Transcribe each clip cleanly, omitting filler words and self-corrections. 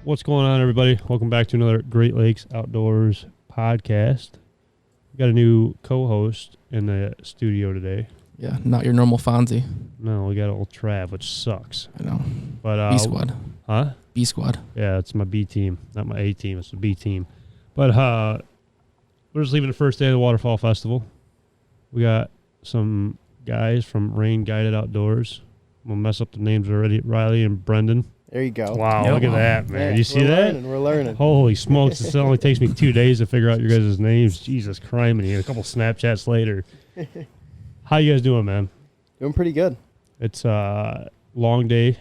What's going on, everybody? Welcome back to another Great Lakes Outdoors podcast. We got a new co-host in the studio today. Yeah, not your normal Fonzie. No, we got old Trav, which sucks. I know. But B squad. Huh? B squad. Yeah, it's my B team, not my A team. It's the B team. But we're just leaving the first day of the Waterfall Festival. We got some guys from Rain Guided Outdoors. I'm gonna mess up the names already. Riley and Brendan. There you go. Wow, look at that, man. Yeah, You see that? We're learning. Holy smokes. It only takes me 2 days to figure out your guys' names. Jesus criminy. A couple Snapchats later. How you guys doing, man? Doing pretty good. It's a long day.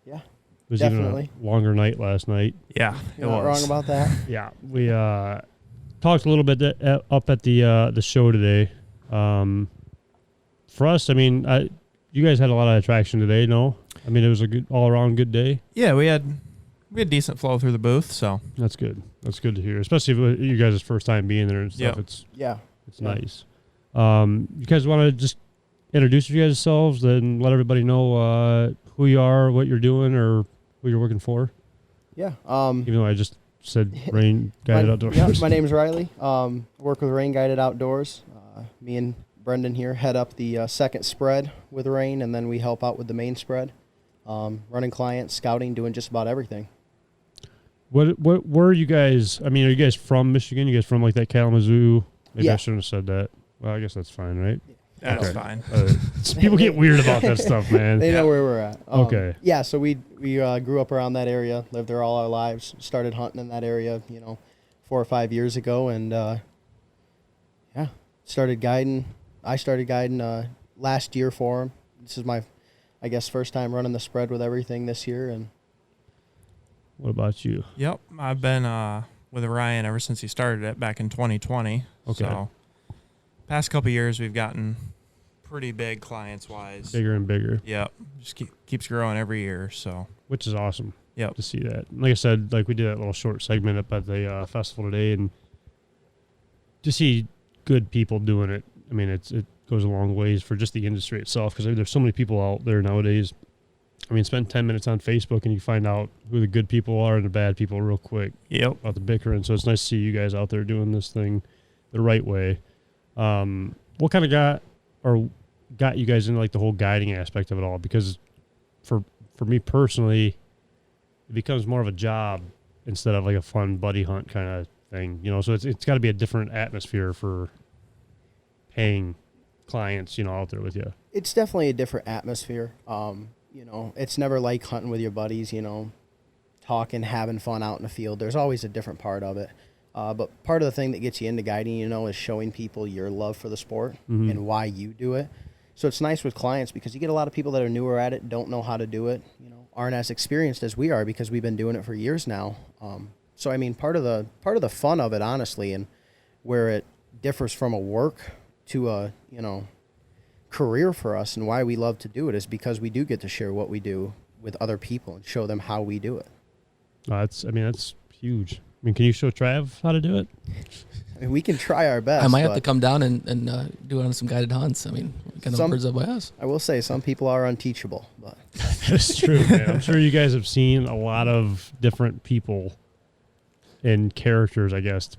Yeah, It was definitely. even a longer night last night. Yeah, You're not wrong about that. Yeah, we talked a little bit up at the show today. For us, I mean, you guys had a lot of attraction today, no? I mean, it was a good all-around good day. Yeah, we had decent flow through the booth, so That's good. That's good to hear, especially if you guys' first time being there and stuff. Yep. It's Yeah. nice. You guys want to just introduce yourselves and let everybody know who you are, what you're doing, or who you're working for? Yeah. Even though I just said Rain Guided Outdoors. Yeah, my name's Riley. Work with Rain Guided Outdoors. Me and Brendan here head up the second spread with Rain, and then we help out with the main spread. Running clients, scouting, doing just about everything. Where are you guys? I mean, are you guys from Michigan? You guys from like that Kalamazoo? Maybe I Yeah. shouldn't have said that. Well, I guess that's fine, right? that's Okay. fine. People get weird about that stuff, man. They know where we're at. Okay. Yeah, so we grew up around that area, lived there all our lives, started hunting in that area, 4 or 5 years ago, and started guiding. I started guiding last year for him. This is my, I guess, first time running the spread with everything this year. And What about you? Yep, I've been with Ryan ever since he started it back in 2020. Okay. So past couple years we've gotten pretty big clients wise. Bigger and bigger, Yep, just keeps growing every year. So which is awesome. Yep. To see that. Like I said, like we did that little short segment up at the festival today, and to see good people doing it, I mean, it goes a long ways for just the industry itself, because there's so many people out there nowadays. I mean, spend 10 minutes on Facebook and you find out who the good people are and the bad people real quick. Yep. About the bickering. So it's nice to see you guys out there doing this thing the right way. What kind of got you guys into like the whole guiding aspect of it all? Because for me personally, it becomes more of a job instead of like a fun buddy hunt kind of thing. So it's got to be a different atmosphere for paying clients, out there with you. it's definitely a different atmosphere. It's never like hunting with your buddies, talking, having fun out in the field. There's always a different part of it. But part of the thing that gets you into guiding, is showing people your love for the sport and why you do it. So it's nice with clients because you get a lot of people that are newer at it, don't know how to do it, aren't as experienced as we are because we've been doing it for years now. So I mean, part of the fun of it, honestly, and where it differs from a work to a career for us and why we love to do it is because we do get to share what we do with other people and show them how we do it. That's huge. I mean, can you show Trav how to do it? I mean, we can try our best. I might have to but come down and do it on some guided hunts. I mean, kind of birds up my ass. I will say some people are unteachable, but That's true, man. I'm sure you guys have seen a lot of different people and characters, I guess,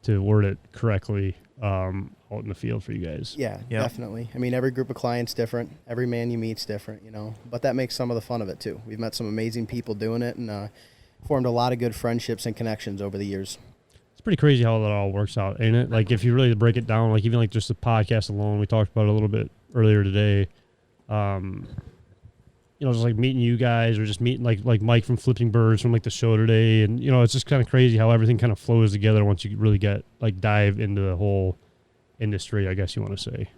to word it correctly, out in the field for you guys. yeah, Yep. definitely. I mean, every group of clients different. Every man you meet's different, but that makes some of the fun of it too. We've met some amazing people doing it and formed a lot of good friendships and connections over the years. It's pretty crazy how that all works out, ain't it? Like, if you really break it down, like even like just the podcast alone, we talked about it a little bit earlier today. Just like meeting you guys or just meeting like Mike from Flipping Birds from like the show today. And, it's just kind of crazy how everything kind of flows together once you really get like dive into the whole industry, I guess you want to say,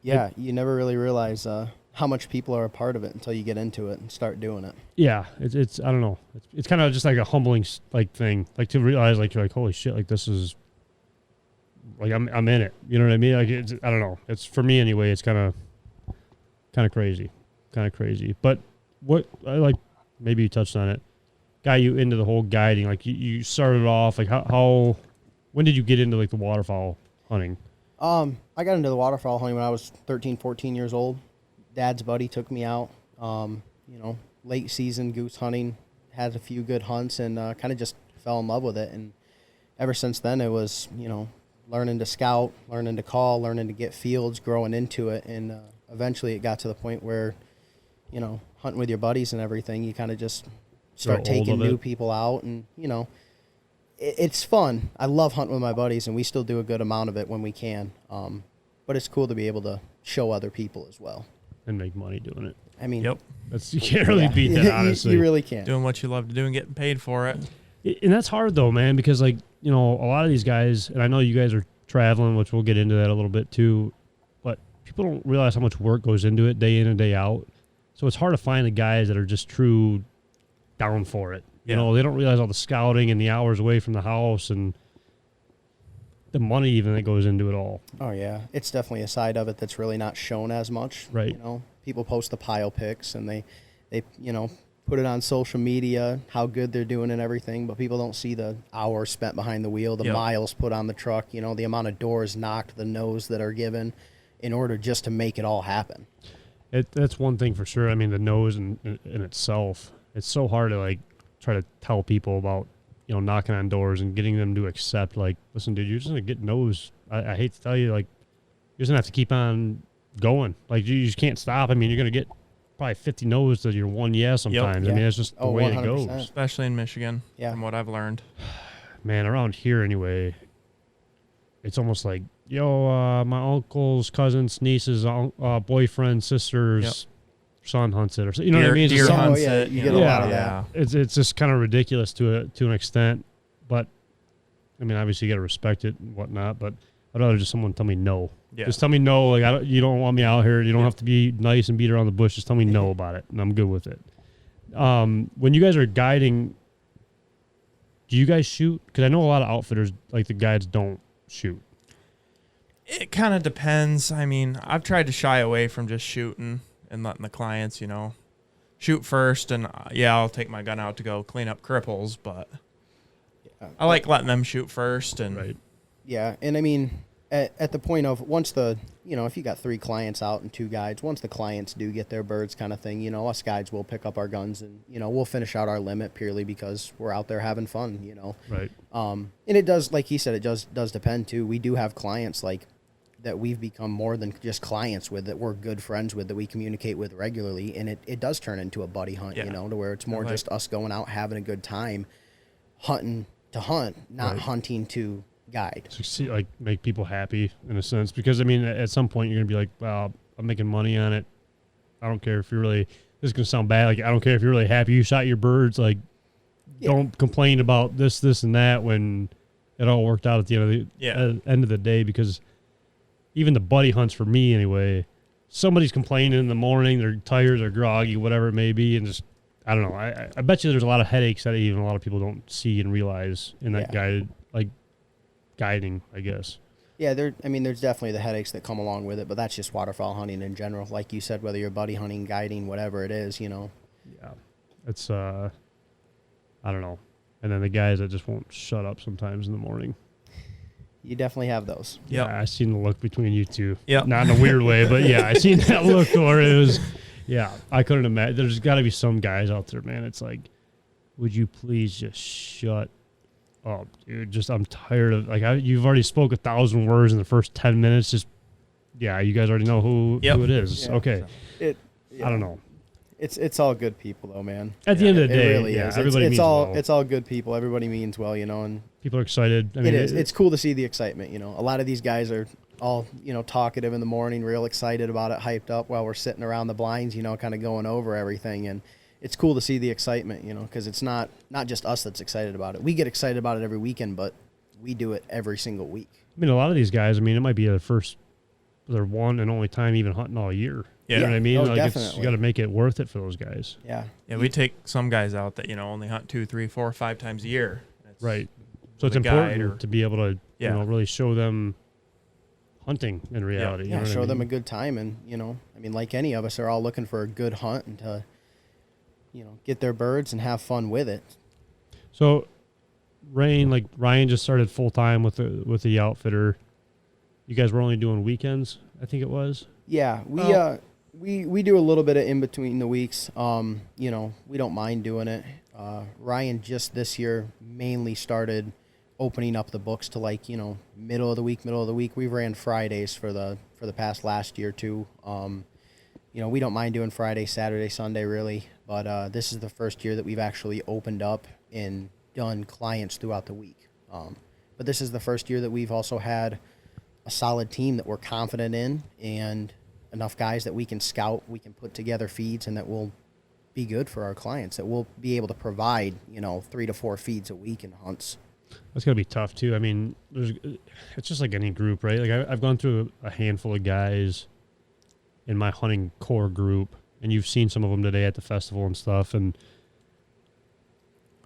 Yeah, you never really realize how much people are a part of it until you get into it and start doing it. Yeah, it's I don't know. It's kind of just like a humbling like thing, like to realize like you're like, holy shit, like this is like I'm in it. You know what I mean? Like I don't know. It's for me anyway. It's kind of crazy. But what I like, maybe you touched on it, got you into the whole guiding. Like you started off like how when did you get into like the waterfowl hunting? I got into the waterfowl hunting when I was 13, 14 years old. Dad's buddy took me out, late season goose hunting, had a few good hunts, and kind of just fell in love with it. And ever since then, it was, learning to scout, learning to call, learning to get fields, growing into it. And eventually it got to the point where, hunting with your buddies and everything, you kind of just start taking new people out. And, it's fun. I love hunting with my buddies, and we still do a good amount of it when we can. But it's cool to be able to show other people as well. And make money doing it. I mean, Yep. You can't really beat that, honestly. You really can't. Doing what you love to do and getting paid for it. And that's hard, though, man, because, a lot of these guys, and I know you guys are traveling, which we'll get into that a little bit, too, but people don't realize how much work goes into it day in and day out. So it's hard to find the guys that are just true down for it. They don't realize all the scouting and the hours away from the house and the money even that goes into it all. Oh, yeah. It's definitely a side of it that's really not shown as much. Right. People post the pile pics, and they put it on social media, how good they're doing and everything, but people don't see the hours spent behind the wheel, the miles put on the truck, the amount of doors knocked, the no's that are given in order just to make it all happen. That's one thing for sure. I mean, the nose in itself, it's so hard to, try to tell people about, knocking on doors and getting them to accept, listen, dude, you're just going to get no's. I hate to tell you, you're just going to have to keep on going. You just can't stop. I mean, you're going to get probably 50 no's to your one yes sometimes. Yep. I mean, it's just the way 100%. it goes. Especially in Michigan, from what I've learned. Man, around here anyway, it's almost like, my uncle's cousin's niece's boyfriend, sister's son hunts it, or you know what I mean? Deer hunts yeah, it. you get a lot of that. It's just kind of ridiculous to an extent, but I mean, obviously you got to respect it and whatnot. But I'd rather just someone tell me no. Yeah. Just tell me no. You don't want me out here. You don't have to be nice and beat around the bush. Just tell me no about it, and I'm good with it. When you guys are guiding, do you guys shoot? Because I know a lot of outfitters, the guides, don't shoot. It kind of depends. I mean, I've tried to shy away from just shooting and letting the clients, shoot first. And, I'll take my gun out to go clean up cripples. But I like letting them shoot first. And Right. Yeah, and I mean, at the point of once if you got 3 clients out and 2 guides, once the clients do get their birds kind of thing, us guides will pick up our guns and, we'll finish out our limit purely because we're out there having fun, Right. And it does, like he said, it does depend, too. We do have clients, that we've become more than just clients with, that we're good friends with, that we communicate with regularly, and it does turn into a buddy hunt, to where it's more just us going out having a good time, hunting to hunt, not hunting to guide. So make people happy in a sense, because I mean, at some point you're gonna be like, well, I'm making money on it. I don't care if you're really, this is gonna sound bad, I don't care if you're really happy you shot your birds, don't complain about this and that when it all worked out at the end of the day, because even the buddy hunts for me anyway, somebody's complaining in the morning, they're tired, they're groggy, whatever it may be, and just, I don't know. I bet you there's a lot of headaches that even a lot of people don't see and realize in that guiding, I guess. Yeah, there's definitely the headaches that come along with it, but that's just waterfowl hunting in general. Like you said, whether you're buddy hunting, guiding, whatever it is, Yeah. It's, I don't know. And then the guys that just won't shut up sometimes in the morning. You definitely have those. Yeah, I seen the look between you two. Yeah. Not in a weird way, but I seen that look where it was, I couldn't imagine. There's got to be some guys out there, man. It's like, would you please just shut up, dude? Just, I'm tired of, you've already spoke 1,000 words in the first 10 minutes. Just, you guys already know who it is. Yeah. Okay. I don't know. It's all good people though, man. At the end of the day, it really is. everybody means well. It's all good people. Everybody means well, and people are excited. I mean, it is. It's cool to see the excitement. A lot of these guys are all talkative in the morning, real excited about it, hyped up while we're sitting around the blinds, kind of going over everything, and it's cool to see the excitement, because it's not just us that's excited about it. We get excited about it every weekend, but we do it every single week. I mean, a lot of these guys, it might be their one and only time even hunting all year. Yeah. You know what I mean? Definitely. You got to make it worth it for those guys. Yeah. Yeah, we take some guys out that, only hunt 2, 3, 4, 5 times a year. Right. So it's important to be able to, really show them hunting in reality. Yeah, show them a good time. And, like any of us are all looking for a good hunt and to, get their birds and have fun with it. So Ryan just started full time with the outfitter. You guys were only doing weekends, I think it was. Yeah, we do a little bit of in between the weeks. We don't mind doing it. Ryan just this year mainly started opening up the books to middle of the week. We ran Fridays for the past last year too. We don't mind doing Friday, Saturday, Sunday really, but this is the first year that we've actually opened up and done clients throughout the week. But this is the first year that we've also had a solid team that we're confident in and enough guys that we can scout, we can put together feeds, and that will be good for our clients, that we'll be able to provide, 3 to 4 feeds a week in hunts. That's going to be tough too. I mean, it's just like any group, right? Like I've gone through a handful of guys in my hunting core group, and you've seen some of them today at the festival and stuff, and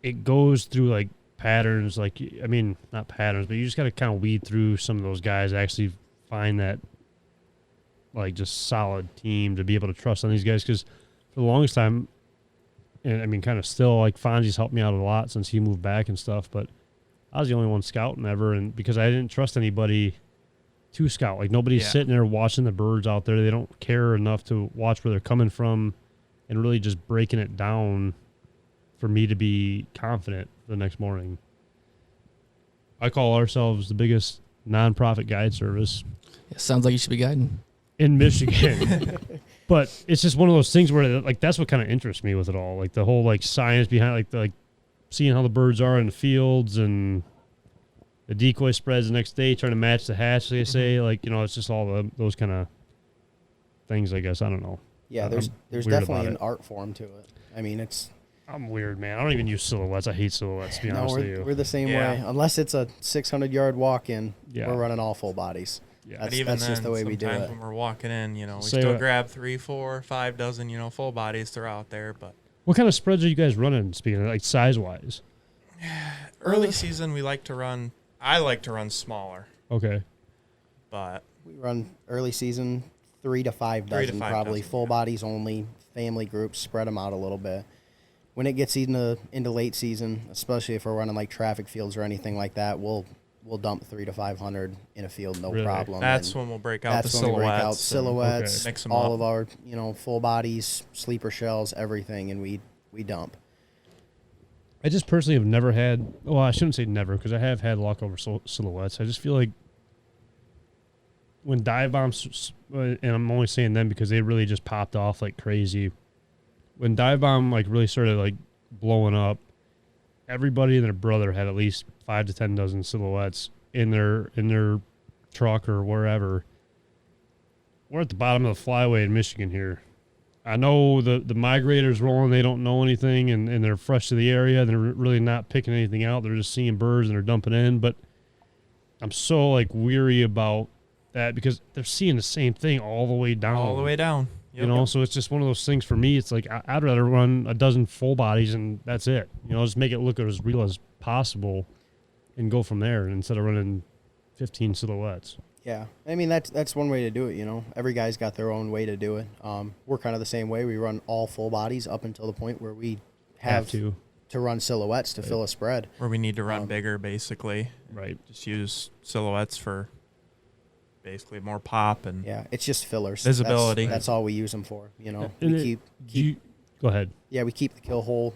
it goes through like patterns, not patterns, but you just got to kind of weed through some of those guys, actually find that like just solid team to be able to trust on these guys. Because for the longest time, and I mean kind of still, like Fonzie's helped me out a lot since he moved back and stuff, but I was the only one scouting ever, and because I didn't trust anybody to scout. Like nobody's sitting there watching the birds out there. They don't care enough to watch where they're coming from and really just breaking it down for me to be confident the next morning. I call ourselves the biggest nonprofit guide service. Yeah, sounds like you should be guiding. In Michigan. But it's just one of those things where like that's what kind of interests me with it all. Like the whole like science behind like seeing how the birds are in the fields and the decoy spreads the next day, trying to match the hatch, they say. It's just all those kind of things, I guess. I don't know. Yeah, there's definitely an art form to it. I mean, I'm weird, man. I don't even use silhouettes. I hate silhouettes, to be honest with you. We're the same way. Unless it's a 600-yard walk-in, we're running all full bodies. Yeah, that's just the way we do it. When we're walking in, we still grab 3, 4, 5 dozen, full bodies throughout there. But what kind of spreads are you guys running, speaking of, like, size-wise? Early season, I like to run smaller. Okay. But we run early season 3 to 5 dozen, probably. Full bodies only, family groups, spread them out a little bit. When it gets into late season, especially if we're running like traffic fields or anything like that, we'll dump 300 to 500 in a field, no problem. That's when we'll break out the silhouettes. Mix them all up. Of our full bodies, sleeper shells, everything, and we dump. I just personally have never had. Well, I shouldn't say never, because I have had luck over silhouettes. I just feel like when dive bombs, and I'm only saying them because they really just popped off like crazy. When dive bomb like really started like blowing up, everybody and their brother had at least 5 to 10 dozen silhouettes in their truck or wherever. We're at the bottom of the flyway in Michigan here. I know the migrators rolling, they don't know anything, and they're fresh to the area. They're really not picking anything out. They're just seeing birds and they're dumping in. But I'm so like weary about that because they're seeing the same thing all the way down. All the way down. Yep. So it's just one of those things for me. It's like I'd rather run a dozen full bodies and that's it. Just make it look as real as possible and go from there instead of running 15 silhouettes. Yeah, I mean that's one way to do it. Every guy's got their own way to do it. We're kind of the same way. We run all full bodies up until the point where we have to run silhouettes to fill a spread. Where we need to run bigger, basically. Right. Just use silhouettes for basically more pop and it's just fillers, visibility. That's all we use them for. We keep. Go ahead. Yeah, we keep the kill hole.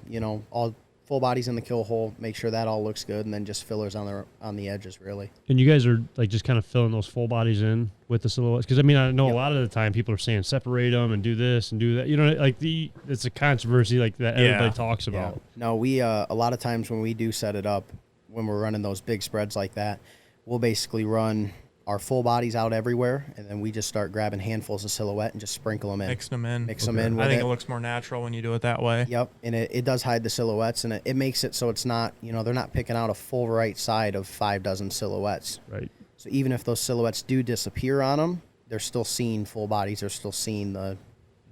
All full bodies in the kill hole. Make sure that all looks good, and then just fillers on the edges, really. And you guys are like just kind of filling those full bodies in with the silhouettes, because I mean I know a lot of the time people are saying separate them and do this and do that. Like it's a controversy like that everybody talks about. No, we a lot of times when we do set it up, when we're running those big spreads like that, we'll basically run our full bodies out everywhere, and then we just start grabbing handfuls of silhouette and just sprinkle them in. Mix them in. I think it looks more natural when you do it that way. Yep, and it does hide the silhouettes, and it makes it so it's not, they're not picking out a full right side of 5 dozen silhouettes. Right. So even if those silhouettes do disappear on them, they're still seeing full bodies. They're still seeing the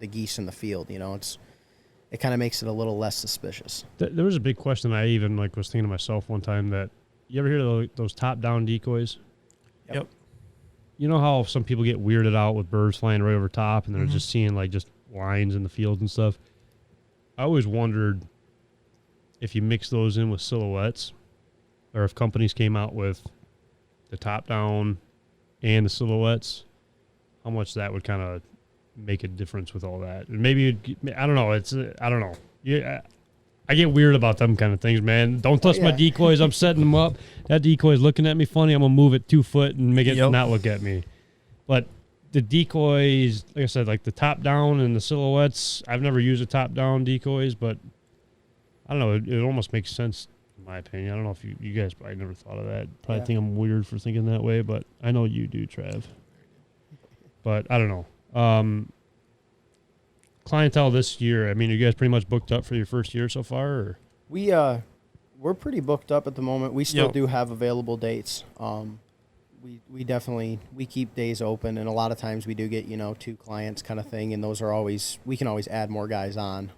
geese in the field. It kind of makes it a little less suspicious. There was a big question I even was thinking to myself one time that, you ever hear of those top-down decoys? Yep. You know how some people get weirded out with birds flying right over top and they're just seeing just lines in the fields and stuff? I always wondered if you mix those in with silhouettes, or if companies came out with the top down and the silhouettes, how much that would kind of make a difference with all that. And maybe I don't know. I don't know. Yeah, I get weird about them kind of things, man. Don't touch my decoys. I'm setting them up. That decoy is looking at me funny. I'm going to move it 2 foot and make it not look at me. But the decoys, like I said, like the top down and the silhouettes, I've never used a top down decoys, but I don't know. It almost makes sense in my opinion. I don't know if you guys probably never thought of that. Probably think I'm weird for thinking that way, but I know you do, Trav. But I don't know. Clientele this year, I mean, are you guys pretty much booked up for your first year so far? Or? We're pretty booked up at the moment. We still do have available dates. We definitely keep days open, and a lot of times we do get 2 clients kind of thing, and those are always, we can always add more guys on.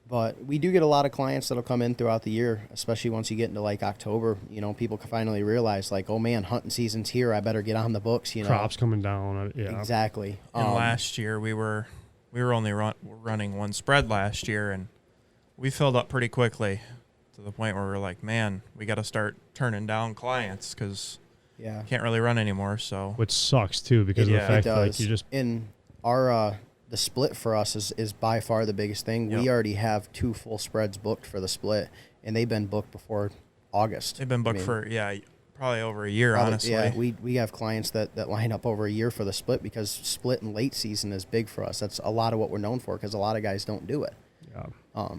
But we do get a lot of clients that'll come in throughout the year, especially once you get into like October. People can finally realize like, oh man, hunting season's here. I better get on the books. Crops coming down. Yeah, exactly. And last year we were only running 1 spread last year, and we filled up pretty quickly to the point where we're like, man, we got to start turning down clients because can't really run anymore. So which sucks too because of the fact that like, you just in our the split for us is by far the biggest thing. We already have 2 full spreads booked for the split, and they've been booked before August. They've been booked for probably over a year, honestly. Yeah, we have clients that line up over a year for the split because split in late season is big for us. That's a lot of what we're known for because a lot of guys don't do it. Yeah.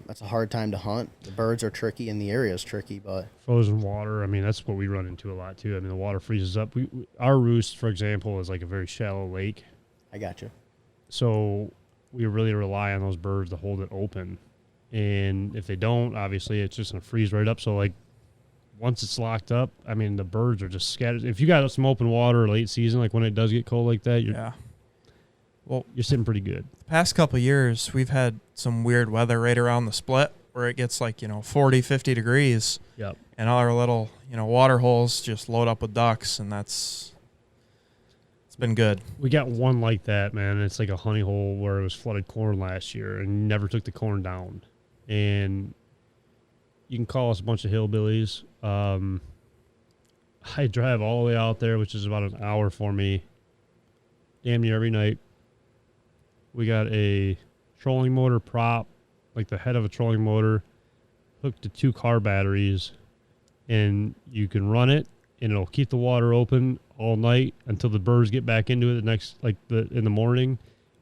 That's a hard time to hunt. The birds are tricky and the area is tricky, but frozen water, I mean, that's what we run into a lot too. I mean, the water freezes up. Our roost, for example, is like a very shallow lake. I got you. So we really rely on those birds to hold it open. And if they don't, obviously it's just going to freeze right up. So like once it's locked up, I mean, the birds are just scattered. If you got some open water late season, like when it does get cold like that, you're sitting pretty good. The past couple of years, we've had some weird weather right around the split where it gets like, 40, 50 degrees. Yep. And all our little, water holes just load up with ducks, and it's been good. We got one like that, man. It's like a honey hole where it was flooded corn last year and never took the corn down. And you can call us a bunch of hillbillies. I drive all the way out there, which is about an hour for me, damn near every night. We got a trolling motor prop, like the head of a trolling motor, hooked to 2 car batteries, and you can run it, and it'll keep the water open all night until the birds get back into it in the morning,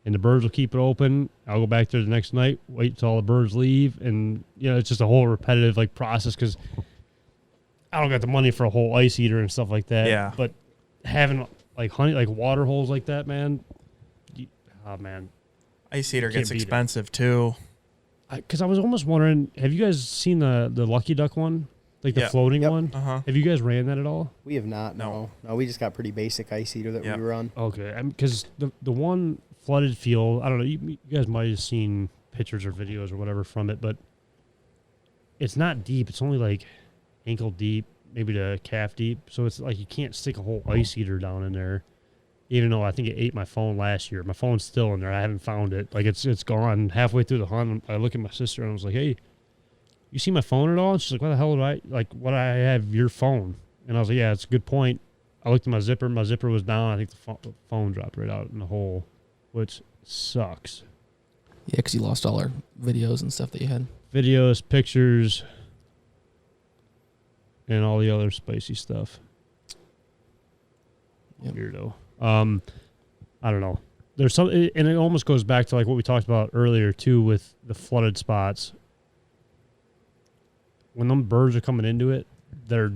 and the birds will keep it open. I'll go back there the next night, wait till all the birds leave, and it's just a whole repetitive like process because I don't got the money for a whole ice eater and stuff like that. Yeah. But having like water holes like that, man, man. Ice eater gets expensive too. Because I was almost wondering, have you guys seen the Lucky Duck one? Like the floating one? Uh-huh. Have you guys ran that at all? We have not, no. No, we just got pretty basic ice eater that we run. Okay, because the one flooded field, I don't know, you guys might have seen pictures or videos or whatever from it, but it's not deep. It's only like ankle deep, maybe to calf deep. So it's like you can't stick a whole ice eater down in there. Even though I think it ate my phone last year. My phone's still in there. I haven't found it. Like, it's gone. Halfway through the hunt, I look at my sister, and I was like, hey, you see my phone at all? And she's like, what the hell what I have your phone? And I was like, yeah, it's a good point. I looked at my zipper. My zipper was down. I think the phone dropped right out in the hole, which sucks. Yeah, because you lost all our videos and stuff that you had. Videos, pictures, and all the other spicy stuff. Yep. Weirdo. I don't know. There's some, and it almost goes back to like what we talked about earlier too with the flooded spots. When them birds are coming into it, they're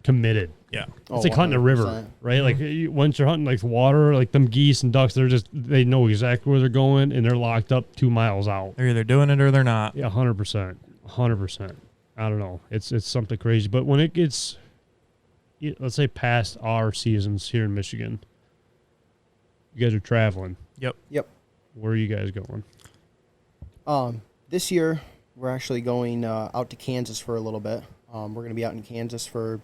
committed. Yeah, it's like hunting a river, right? Mm-hmm. Like once you're hunting like water, like them geese and ducks, they know exactly where they're going and they're locked up 2 miles out. They're either doing it or they're not. Yeah, 100%. I don't know. It's something crazy, but when it gets, let's say past our seasons here in Michigan, you guys are traveling. Yep. Where are you guys going? This year we're actually going out to Kansas for a little bit. We're going to be out in Kansas for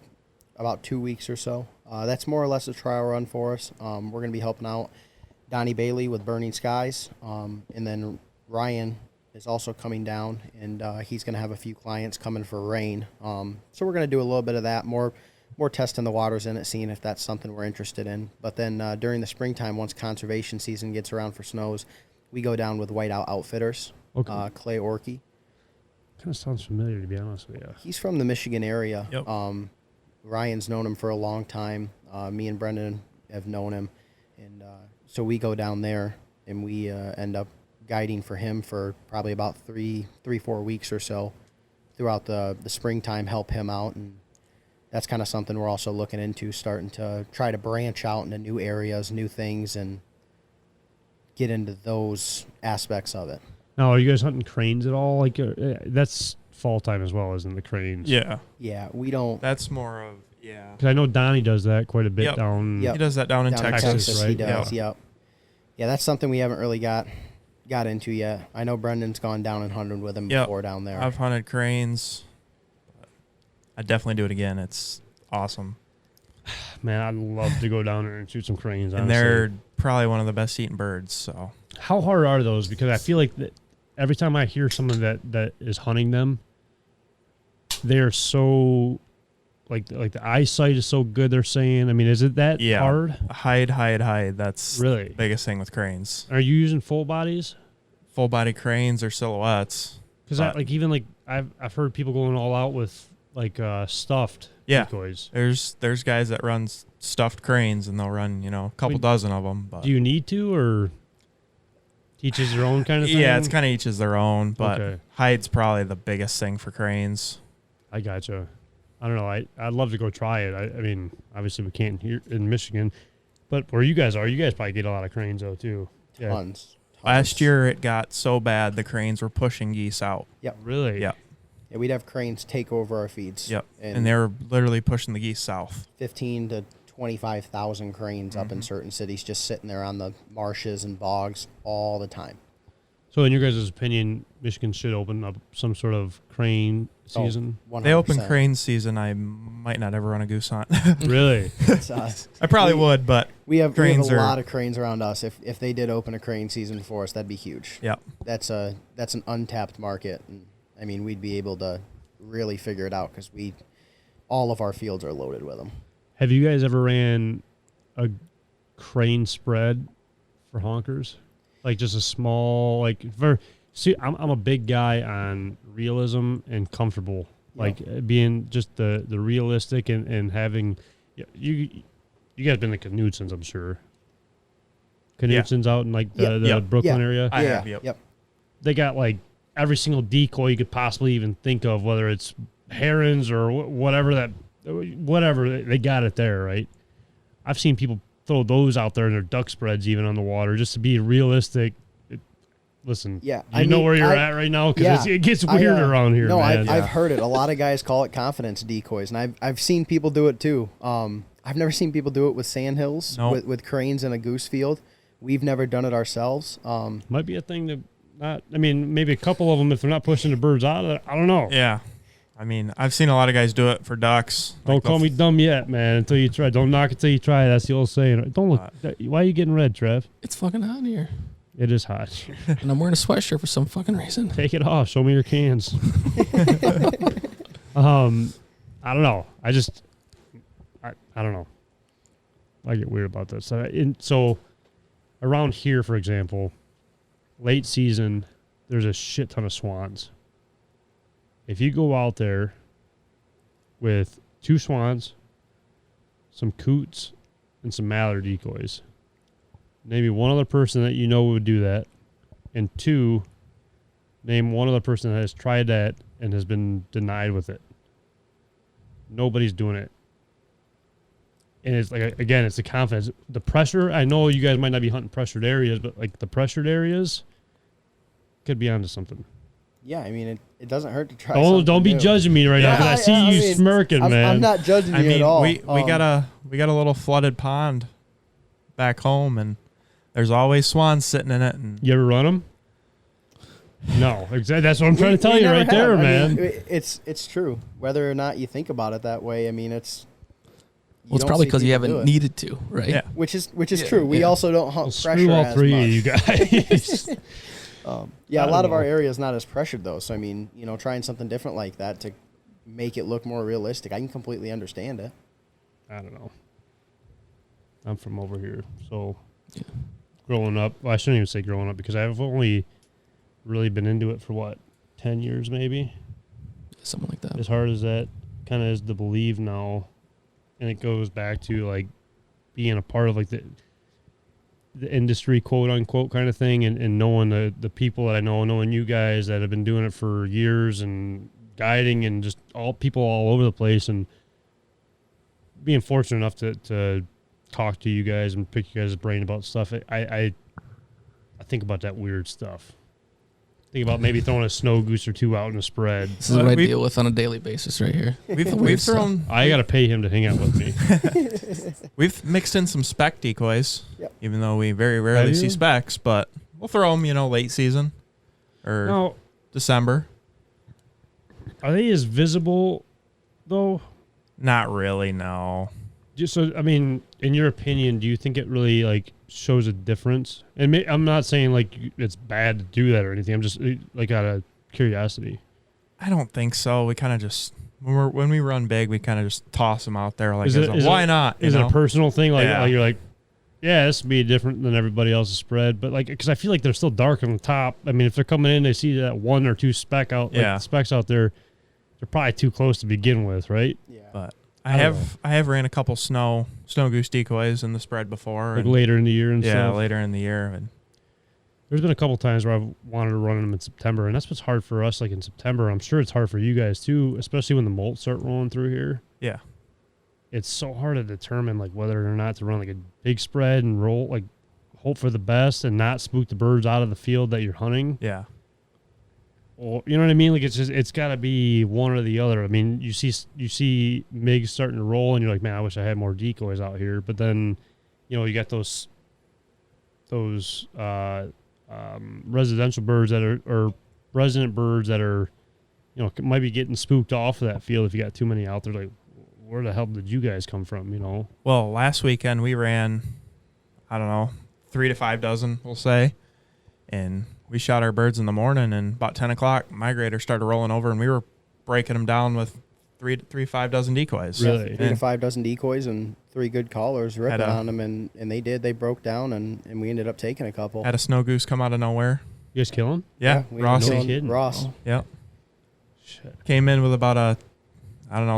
about 2 weeks or so. That's more or less a trial run for us. We're going to be helping out Donnie Bailey with Burning Skies, and then Ryan is also coming down, and he's going to have a few clients coming for rain. So we're going to do a little bit of that, more testing the waters in it, seeing if that's something we're interested in. But then during the springtime, once conservation season gets around for snows, we go down with Whiteout Outfitters, okay. Clay Orkey. kind of sounds familiar, to be honest with you. He's from the Michigan area. Yep. Ryan's known him for a long time. Me and Brendan have known him. And so we go down there, and we end up guiding for him for probably about 4 weeks or so throughout the springtime, help him out. And that's kind of something we're also looking into, starting to try to branch out into new areas, new things, and get into those aspects of it. Now, are you guys hunting cranes at all? Like, that's fall time as well, isn't the cranes? Yeah. Yeah, we don't. That's more of, yeah. Because I know Donnie does that quite a bit Yep. down. Yep. He does that down in Down in Texas. right? He does, Yeah. yep. Yeah, that's something we haven't really got into yet. I know Brendan's gone down and hunted with him Yep. before down there. I've hunted cranes. I'd definitely do it again. It's awesome. Man, I'd love to go down there and shoot some cranes. And honestly. they're probably one of the best eating birds. So How hard are those? Because I feel like that every time I hear someone that is hunting them, they're so like the eyesight is so good. They're saying. I mean, is it that Yeah. hard? hide. That's Really? the biggest thing with cranes. Are you using full bodies? Full body cranes or silhouettes. Because I've heard people going all out with like stuffed Yeah. decoys. There's guys that run stuffed cranes, and they'll run a couple Wait, dozen of them. But Do you need to, or teaches their own kind of thing? yeah, it's kind of each is their own. But Okay. hide's probably the biggest thing for cranes. I gotcha. I don't know. I'd love to go try it. I mean, obviously we can't here in Michigan, but where you guys probably get a lot of cranes though too. Yeah. Tons. Last year it got so bad the cranes were pushing geese out. Really? Yeah. Yeah, we'd have cranes take over our feeds. Yep. And they were literally pushing the geese south. 15 to 25,000 cranes up in certain cities just sitting there on the marshes and bogs all the time. So in your guys' opinion, Michigan should open up some sort of crane season? 100%. They open crane season, I might not ever run a goose hunt. Really? It's, I probably would, but we have cranes a are- lot of cranes around us. If they did open a crane season for us, that'd be huge. yeah. That's an untapped market. And, I mean, we'd be able to really figure it out because all of our fields are loaded with them. Have you guys ever ran a crane spread for honkers? Like just a small, see, I'm a big guy on realism and comfortable, like being just the realistic and having, you guys been to Knutson's, I'm sure. Knutson's out in like the Brooklyn area. I have, yep. They got like every single decoy you could possibly even think of, whether it's herons or whatever they got it there, right? I've seen people throw those out there in their duck spreads even on the water just to be realistic. Listen, you know where you're at right now because it gets weird around here, man. I've heard it. A lot of guys call it confidence decoys, and I've seen people do it too. I've never seen people do it with sandhills, with cranes in a goose field. We've never done it ourselves. Might be a thing to maybe a couple of them if they're not pushing the birds out of it. I don't know. Yeah. I mean, I've seen a lot of guys do it for ducks. Don't call me dumb yet, man, until you try. Don't knock it till you try. That's the old saying. Don't look. Why are you getting red, Trev? It's fucking hot in here. It is hot. And I'm wearing a sweatshirt for some fucking reason. Take it off. Show me your cans. I don't know. I don't know. I get weird about that. So around here, for example, late season, there's a shit ton of swans. If you go out there with 2 swans, some coots, and some mallard decoys, maybe one other person that you know would do that, and 2, name one other person that has tried that and has been denied with it. Nobody's doing it. And it's like, again, it's the confidence. The pressure, I know you guys might not be hunting pressured areas, but like the pressured areas could be onto something. Yeah, I mean, it doesn't hurt to try. Don't be judging me right now because I see you smirking, man. I'm not judging you at all. we got a little flooded pond back home, and there's always swans sitting in it. And you ever run them? No, exactly. That's what I'm trying to tell you right there, man. It's true. Whether or not you think about it that way, I mean, it's. Well, it's probably because you haven't needed to, right? Yeah. Which is true. We also don't hunt pressure screw all as three much. of you guys. A lot of our area is not as pressured though. So I mean, trying something different like that to make it look more realistic, I can completely understand it. I don't know. I'm from over here, so growing up, well, I shouldn't even say growing up because I've only really been into it for 10 years maybe. something like that. as hard as that kind of is to believe now, and it goes back to like being a part of like the industry, quote unquote, kind of thing, and knowing the people that I know, knowing you guys that have been doing it for years and guiding and just all people all over the place, and being fortunate enough to talk to you guys and pick you guys' brain about stuff. I think about that weird stuff. Think about maybe throwing a snow goose or two out in a spread. This is what I deal with on a daily basis right here. We've thrown. I got to pay him to hang out with me. We've mixed in some spec decoys, even though we very Have rarely you? see specs, but we'll throw them, late season or Now, December. are they as visible though? Not really, no. Just so, I mean, in your opinion, do you think it really like shows a difference? And I'm not saying like it's bad to do that or anything. I'm just like out of curiosity. I don't think so. We kind of just when we run big, we kind of just toss them out there like, Is why not? Is it a personal thing? Like, Yeah. like you're like, yeah, this would be different than everybody else's spread, but like, because I feel like they're still dark on the top. I mean, if they're coming in, they see that one or two specs out there. They're probably too close to begin with, right? Yeah. But I have ran a couple snow goose decoys in the spread before. Like later in the year and yeah, stuff. later in the year. And There's been a couple times where I've wanted to run them in September, and that's what's hard for us. Like in September, I'm sure it's hard for you guys too, especially when the molts start rolling through here. yeah, It's so hard to determine like whether or not to run like a big spread and roll, like hope for the best and not spook the birds out of the field that you're hunting. yeah. Or, you know what I mean? Like it's got to be one or the other. I mean, you see MIGs starting to roll, and you're like, man, I wish I had more decoys out here. But then, you got those residential birds that are, or resident birds that are, might be getting spooked off of that field if you got too many out there. Like, where the hell did you guys come from? Well, last weekend we ran, I don't know, 3 to 5 dozen, we'll say, and we shot our birds in the morning, and about 10 o'clock, migrator started rolling over, and we were breaking them down with 3 to 5 dozen decoys. Really? 3 to 5 dozen decoys and 3 good callers ripping on them, and they broke down, and we ended up taking a couple. Had a snow goose come out of nowhere. You guys kill them? Yeah, we Ross. ended up No kidding. Ross. Yep. Shit. Came in with about a,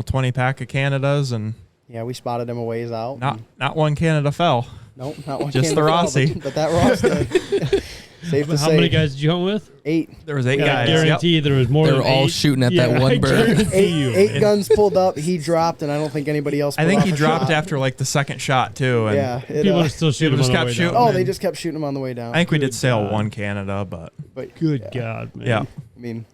20 pack of Canadas, and Yeah, we spotted him a ways out. not one Canada fell. Nope, not one. Just Canada the fell, Rossi. but that Ross did. Safe to How say. many guys did you hunt with? 8. There was 8 I guys. guarantee there was more They than were all 8. shooting at that one I bird. guarantee you. Eight guns pulled up. He dropped, and I don't think anybody else. I think he pulled off a dropped shot. after like the second shot too. And Yeah, People are still shooting just on the kept way shooting. down. Oh, they just kept shooting him on the way down. I think we did Good sail God. one Canada, but Good God, man. yeah. I mean,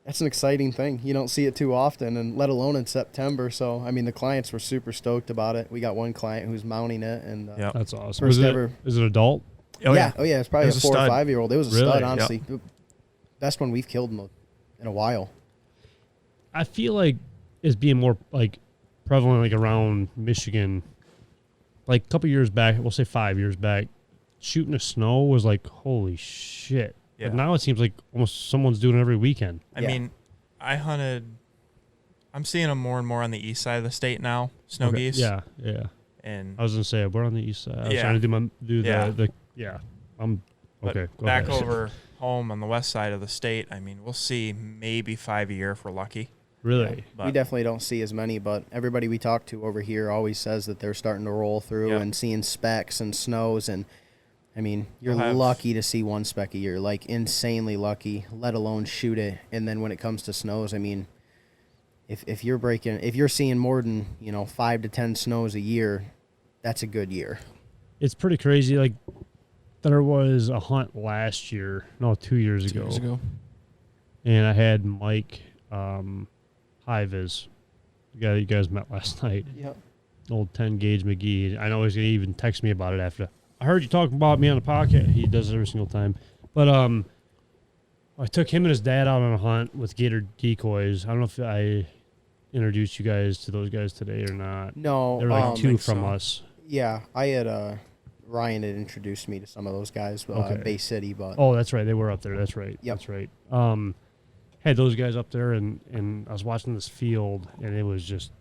that's an exciting thing. You don't see it too often, and let alone in September. So, I mean, the clients were super stoked about it. We got one client who's mounting it, and Yep. That's awesome. First Is ever. it adult? Oh yeah, it's probably It was a a 4 or stud. 5 year old. It was a Really? stud, Yep. honestly. Best one we've killed in a while. I feel like it's being more like prevalent like around Michigan. Like a couple years back, we'll say 5 years back, shooting a snow was like, holy shit. Yeah. But now it seems like almost someone's doing it every weekend. I Yeah. mean, I'm seeing them more and more on the east side of the state now, snow Okay. geese. Yeah. And I was gonna say we're on the east side. I was Yeah. trying to do Yeah. the I'm but okay. Go back ahead. over home on the west side of the state, I mean, we'll see maybe 5 a year if we're lucky. Really? But We definitely don't see as many, but everybody we talk to over here always says that they're starting to roll through Yeah. and seeing specks and snows. And I mean, you're You'll have- lucky to see one speck a year, like insanely lucky, let alone shoot it. And then when it comes to snows, I mean, if you're seeing more than 5 to 10 snows a year, that's a good year. It's pretty crazy. Like there was a hunt 2 years 2 ago. years ago. And I had Mike Highvis, the guy that you guys met last night, Yep. old 10 gauge McGee. I know he's gonna even text me about it after. I heard you talking about me on the podcast. He does it every single time. But I took him and his dad out on a hunt with gator decoys. I don't know if I introduced you guys to those guys today or not. No, They're like 2 think from so. us. Yeah, I had Ryan had introduced me to some of those guys, Okay. Bay City, but Oh, that's right. They were up there. That's right. Yep. That's right. Had those guys up there, and I was watching this field, and it was just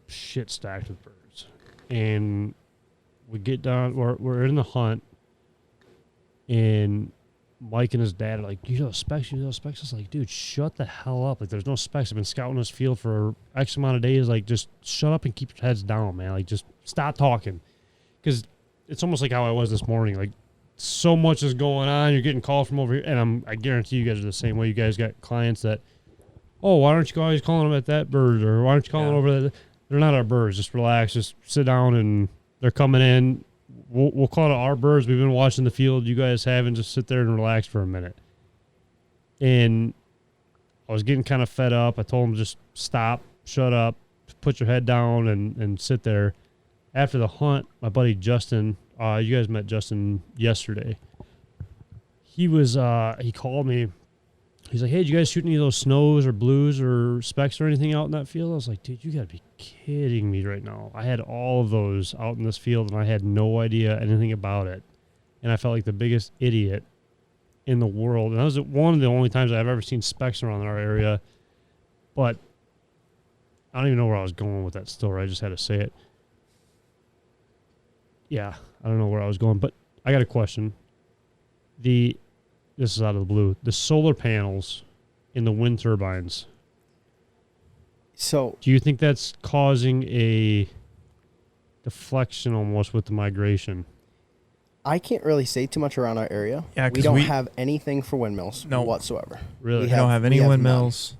shit stacked with birds. And we get down, we're in the hunt, and Mike and his dad are like, you know specs. I was like, dude, shut the hell up. Like, there's no specs. I've been scouting this field for X amount of days. Like, just shut up and keep your heads down, man. Like, just stop talking. Because it's almost like how I was this morning. Like, so much is going on. You're getting calls from over here. And I guarantee you guys are the same way. You guys got clients that, oh, why aren't you always calling them at that bird? Or why aren't you calling over that? They're not our birds. Just relax. Just sit down, and they're coming in. We'll call it our birds. We've been watching the field. You guys haven't. Just sit there and relax for a minute. And I was getting kind of fed up. I told him just stop, shut up, put your head down, and sit there. After the hunt, my buddy Justin, you guys met Justin yesterday. He called me. He's like, hey, did you guys shoot any of those snows or blues or specs or anything out in that field? I was like, dude, you got to be kidding me right now. I had all of those out in this field, and I had no idea anything about it. And I felt like the biggest idiot in the world. And that was one of the only times I've ever seen specs around our area. But I don't even know where I was going with that story. I just had to say it. Yeah, I don't know where I was going. But I got a question. This is out of the blue. The solar panels in the wind turbines. So, do you think that's causing a deflection almost with the migration? I can't really say too much around our area. Yeah, we don't have anything for windmills whatsoever. Really? We don't have any windmills.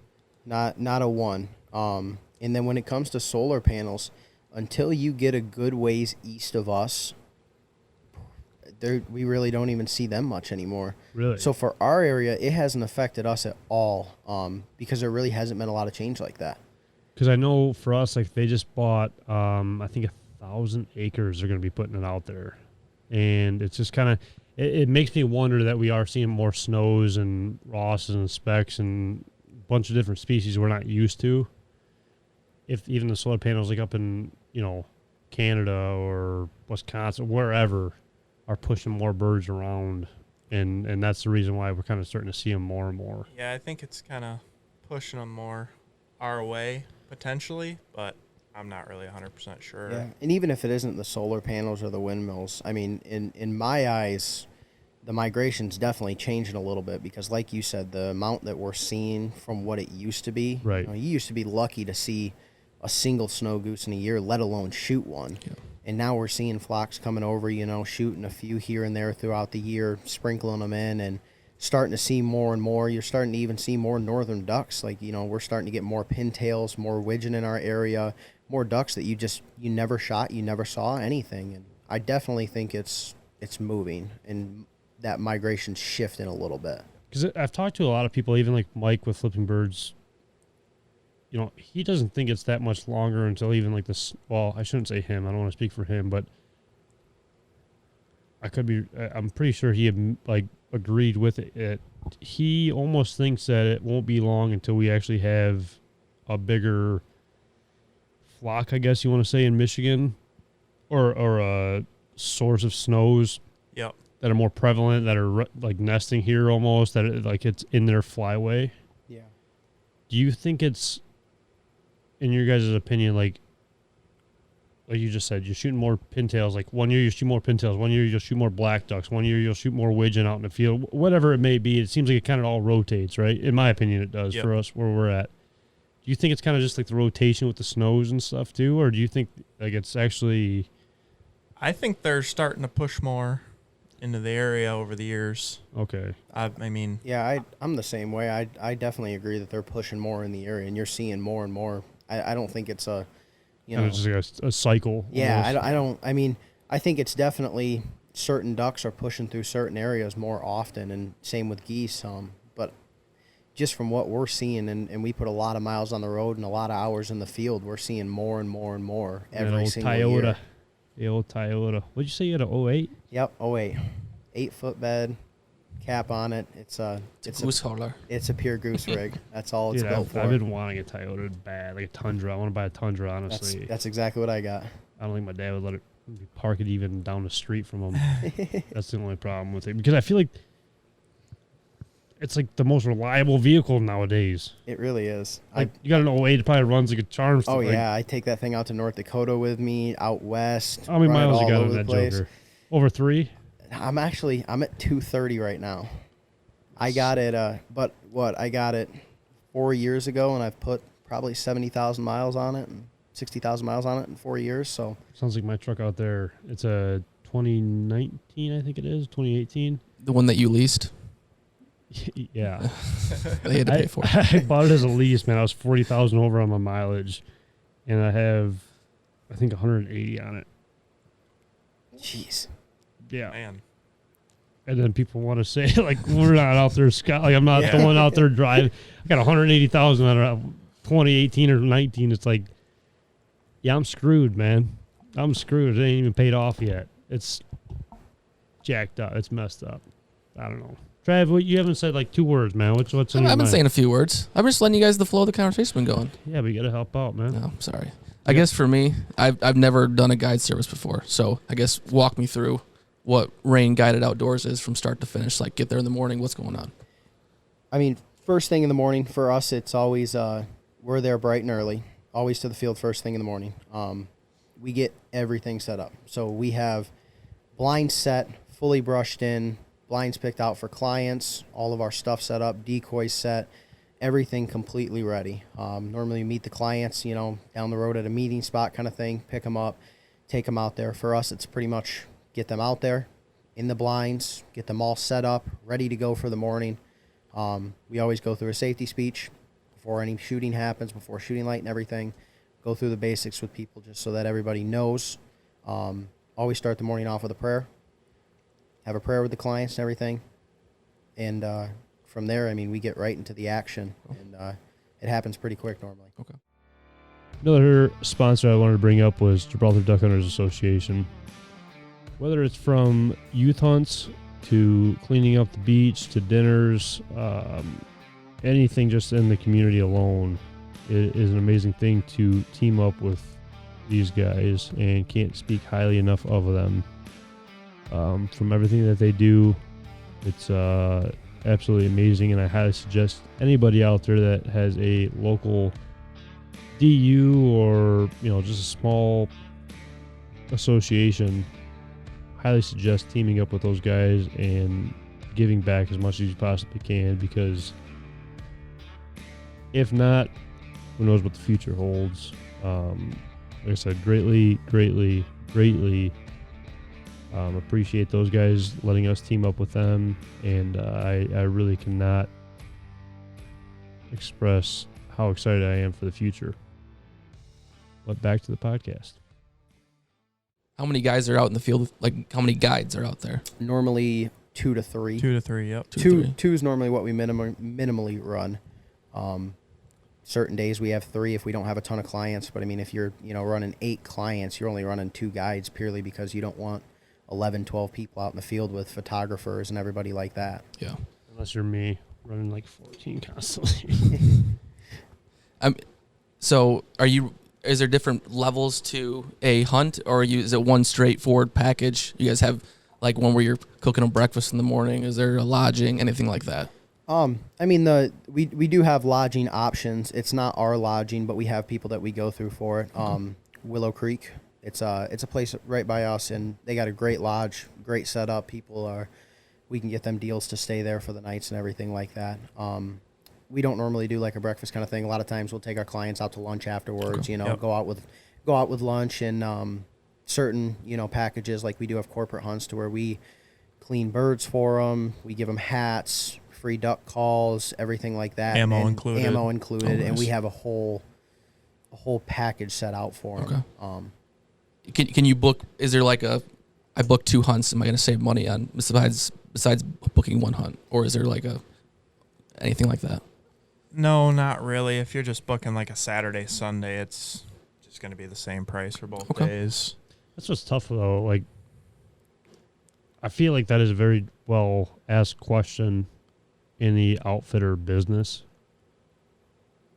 Not a one. And then when it comes to solar panels, until you get a good ways east of us, we really don't even see them much anymore. Really? So for our area, it hasn't affected us at all because there really hasn't been a lot of change like that. Because I know for us, like they just bought, I think 1,000 acres they're going to be putting it out there. And it's just kind of, it makes me wonder that we are seeing more snows and Rosses and specks and a bunch of different species we're not used to. If even the solar panels like up in, Canada or Wisconsin, wherever, are pushing more birds around, and that's the reason why we're kind of starting to see them more and more. Yeah, I think it's kind of pushing them more our way, potentially, but I'm not really 100% sure. Yeah, and even if it isn't the solar panels or the windmills, I mean, in my eyes, the migration's definitely changing a little bit because, like you said, the amount that we're seeing from what it used to be. Right. You used to be lucky to see a single snow goose in a year, let alone shoot one. Yeah. And now we're seeing flocks coming over, shooting a few here and there throughout the year, sprinkling them in, and starting to see more and more. You're starting to even see more northern ducks. Like, we're starting to get more pintails, more widgeon in our area, more ducks that you never shot, you never saw anything. And I definitely think it's moving, and that migration's shifting a little bit. Because I've talked to a lot of people, even like Mike with Flipping Birds. He doesn't think it's that much longer until even like this. Well, I shouldn't say him. I don't want to speak for him, but I could be. I'm pretty sure he had agreed with it. He almost thinks that it won't be long until we actually have a bigger flock, I guess you want to say, in Michigan, or a source of snows. Yep. That are more prevalent, that are like nesting here almost, that it's in their flyway. Yeah. Do you think it's, in your guys' opinion, like you just said, you're shooting more pintails. Like 1 year you shoot more pintails, 1 year you'll shoot more black ducks, 1 year you'll shoot more widgeon out in the field, whatever it may be. It seems like it kind of all rotates, right? In my opinion, it does for us where we're at. Do you think it's kind of just like the rotation with the snows and stuff too, or do you think like it's actually? I think they're starting to push more into the area over the years. Okay. I mean. Yeah, I'm the same way. I definitely agree that they're pushing more in the area, and you're seeing more and more. I don't think it's a, it's just like a cycle. Yeah, I mean, I think it's definitely certain ducks are pushing through certain areas more often, and same with geese. But just from what we're seeing, and we put a lot of miles on the road and a lot of hours in the field, we're seeing more and more and more every single year. The old Toyota. What'd you say you had a 08? Yep, 08. 8-foot bed, cap on it. It's a goose hauler. It's a pure goose rig. That's all it's built for. I've been wanting a Toyota bad, like a Tundra. I want to buy a Tundra, honestly. That's exactly what I got. I don't think my dad would let it park it even down the street from him. That's the only problem with it. Because I feel like it's like the most reliable vehicle nowadays. It really is. You got an 08, it probably runs like a charm. Oh, yeah. I take that thing out to North Dakota with me, out west. How many miles you got on that Joker? Over 3? I'm at 230 right now. I got it, I got it 4 years ago, and I've put probably 70,000 miles on it and 60,000 miles on it in 4 years. So sounds like my truck out there. It's a 2019, I think it is, 2018. The one that you leased? Yeah. They had to pay for it. I bought it as a lease, man. I was 40,000 over on my mileage, and I have, I think, 180 on it. jeez. Yeah. Man. And then people want to say, like, we're not out there, Scott. Like, I'm not the one out there driving. I got 180,000 on a 2018 or 19. It's like, yeah, I'm screwed, man. I'm screwed. It ain't even paid off yet. It's jacked up. It's messed up. I don't know. Trav, you haven't said like 2 words, man. What's in your I've been mind? saying a few words. I'm just letting you guys the flow of the conversation been going. Yeah, but you got to help out, man. No, I'm sorry. I guess for me, I've never done a guide service before. So I guess walk me through what Rain Guided Outdoors is from start to finish. Like, get there in the morning. What's going on? I mean, first thing in the morning for us, it's always we're there bright and early. Always to the field first thing in the morning. We get everything set up. So we have blinds set, fully brushed in, blinds picked out for clients, all of our stuff set up, decoys set, everything completely ready. Normally we meet the clients, down the road at a meeting spot kind of thing, pick them up, take them out there. For us, it's pretty much get them out there in the blinds, get them all set up, ready to go for the morning. We always go through a safety speech before any shooting happens, before shooting light and everything. Go through the basics with people just so that everybody knows. Always start the morning off with a prayer. Have a prayer with the clients and everything. And from there, I mean, we get right into the action. And it happens pretty quick normally. Okay. Another sponsor I wanted to bring up was Gibraltar Duck Hunters Association. Whether it's from youth hunts to cleaning up the beach to dinners, anything just in the community alone is an amazing thing to team up with these guys, and can't speak highly enough of them. From everything that they do, it's absolutely amazing, and I highly suggest anybody out there that has a local DU or just a small association, highly suggest teaming up with those guys and giving back as much as you possibly can, because if not, who knows what the future holds. Like I said, greatly appreciate those guys letting us team up with them, and I really cannot express how excited I am for the future. But back to the podcast. How many guys are out in the field? Like, how many guides are out there? Normally 2 to 3. 2 to 3, yep. Two is normally what we minimally run. Certain days we have 3 if we don't have a ton of clients. But I mean, if you're running 8 clients, you're only running 2 guides purely because you don't want 11, 12 people out in the field with photographers and everybody like that. Yeah. Unless you're me, running like 14 constantly. So is there different levels to a hunt, or is it one straightforward package? You guys have like one where you're cooking them breakfast in the morning. Is there a lodging, anything like that? I mean, we do have lodging options. It's not our lodging, but we have people that we go through for it. Willow Creek. It's a place right by us, and they got a great lodge, great setup. We can get them deals to stay there for the nights and everything like that. We don't normally do like a breakfast kind of thing. A lot of times we'll take our clients out to lunch afterwards. Okay. Go out with lunch, and certain packages, like we do have corporate hunts to where we clean birds for them. We give them hats, free duck calls, everything like that. Ammo included. Oh, nice. And we have a whole package set out for them. Okay. Can you book? Is there like I booked 2 hunts? Am I going to save money on besides booking 1 hunt, or is there like anything like that? No, not really. If you're just booking like a Saturday, Sunday, it's just going to be the same price for both days. That's what's tough though. Like, I feel like that is a very well asked question in the outfitter business,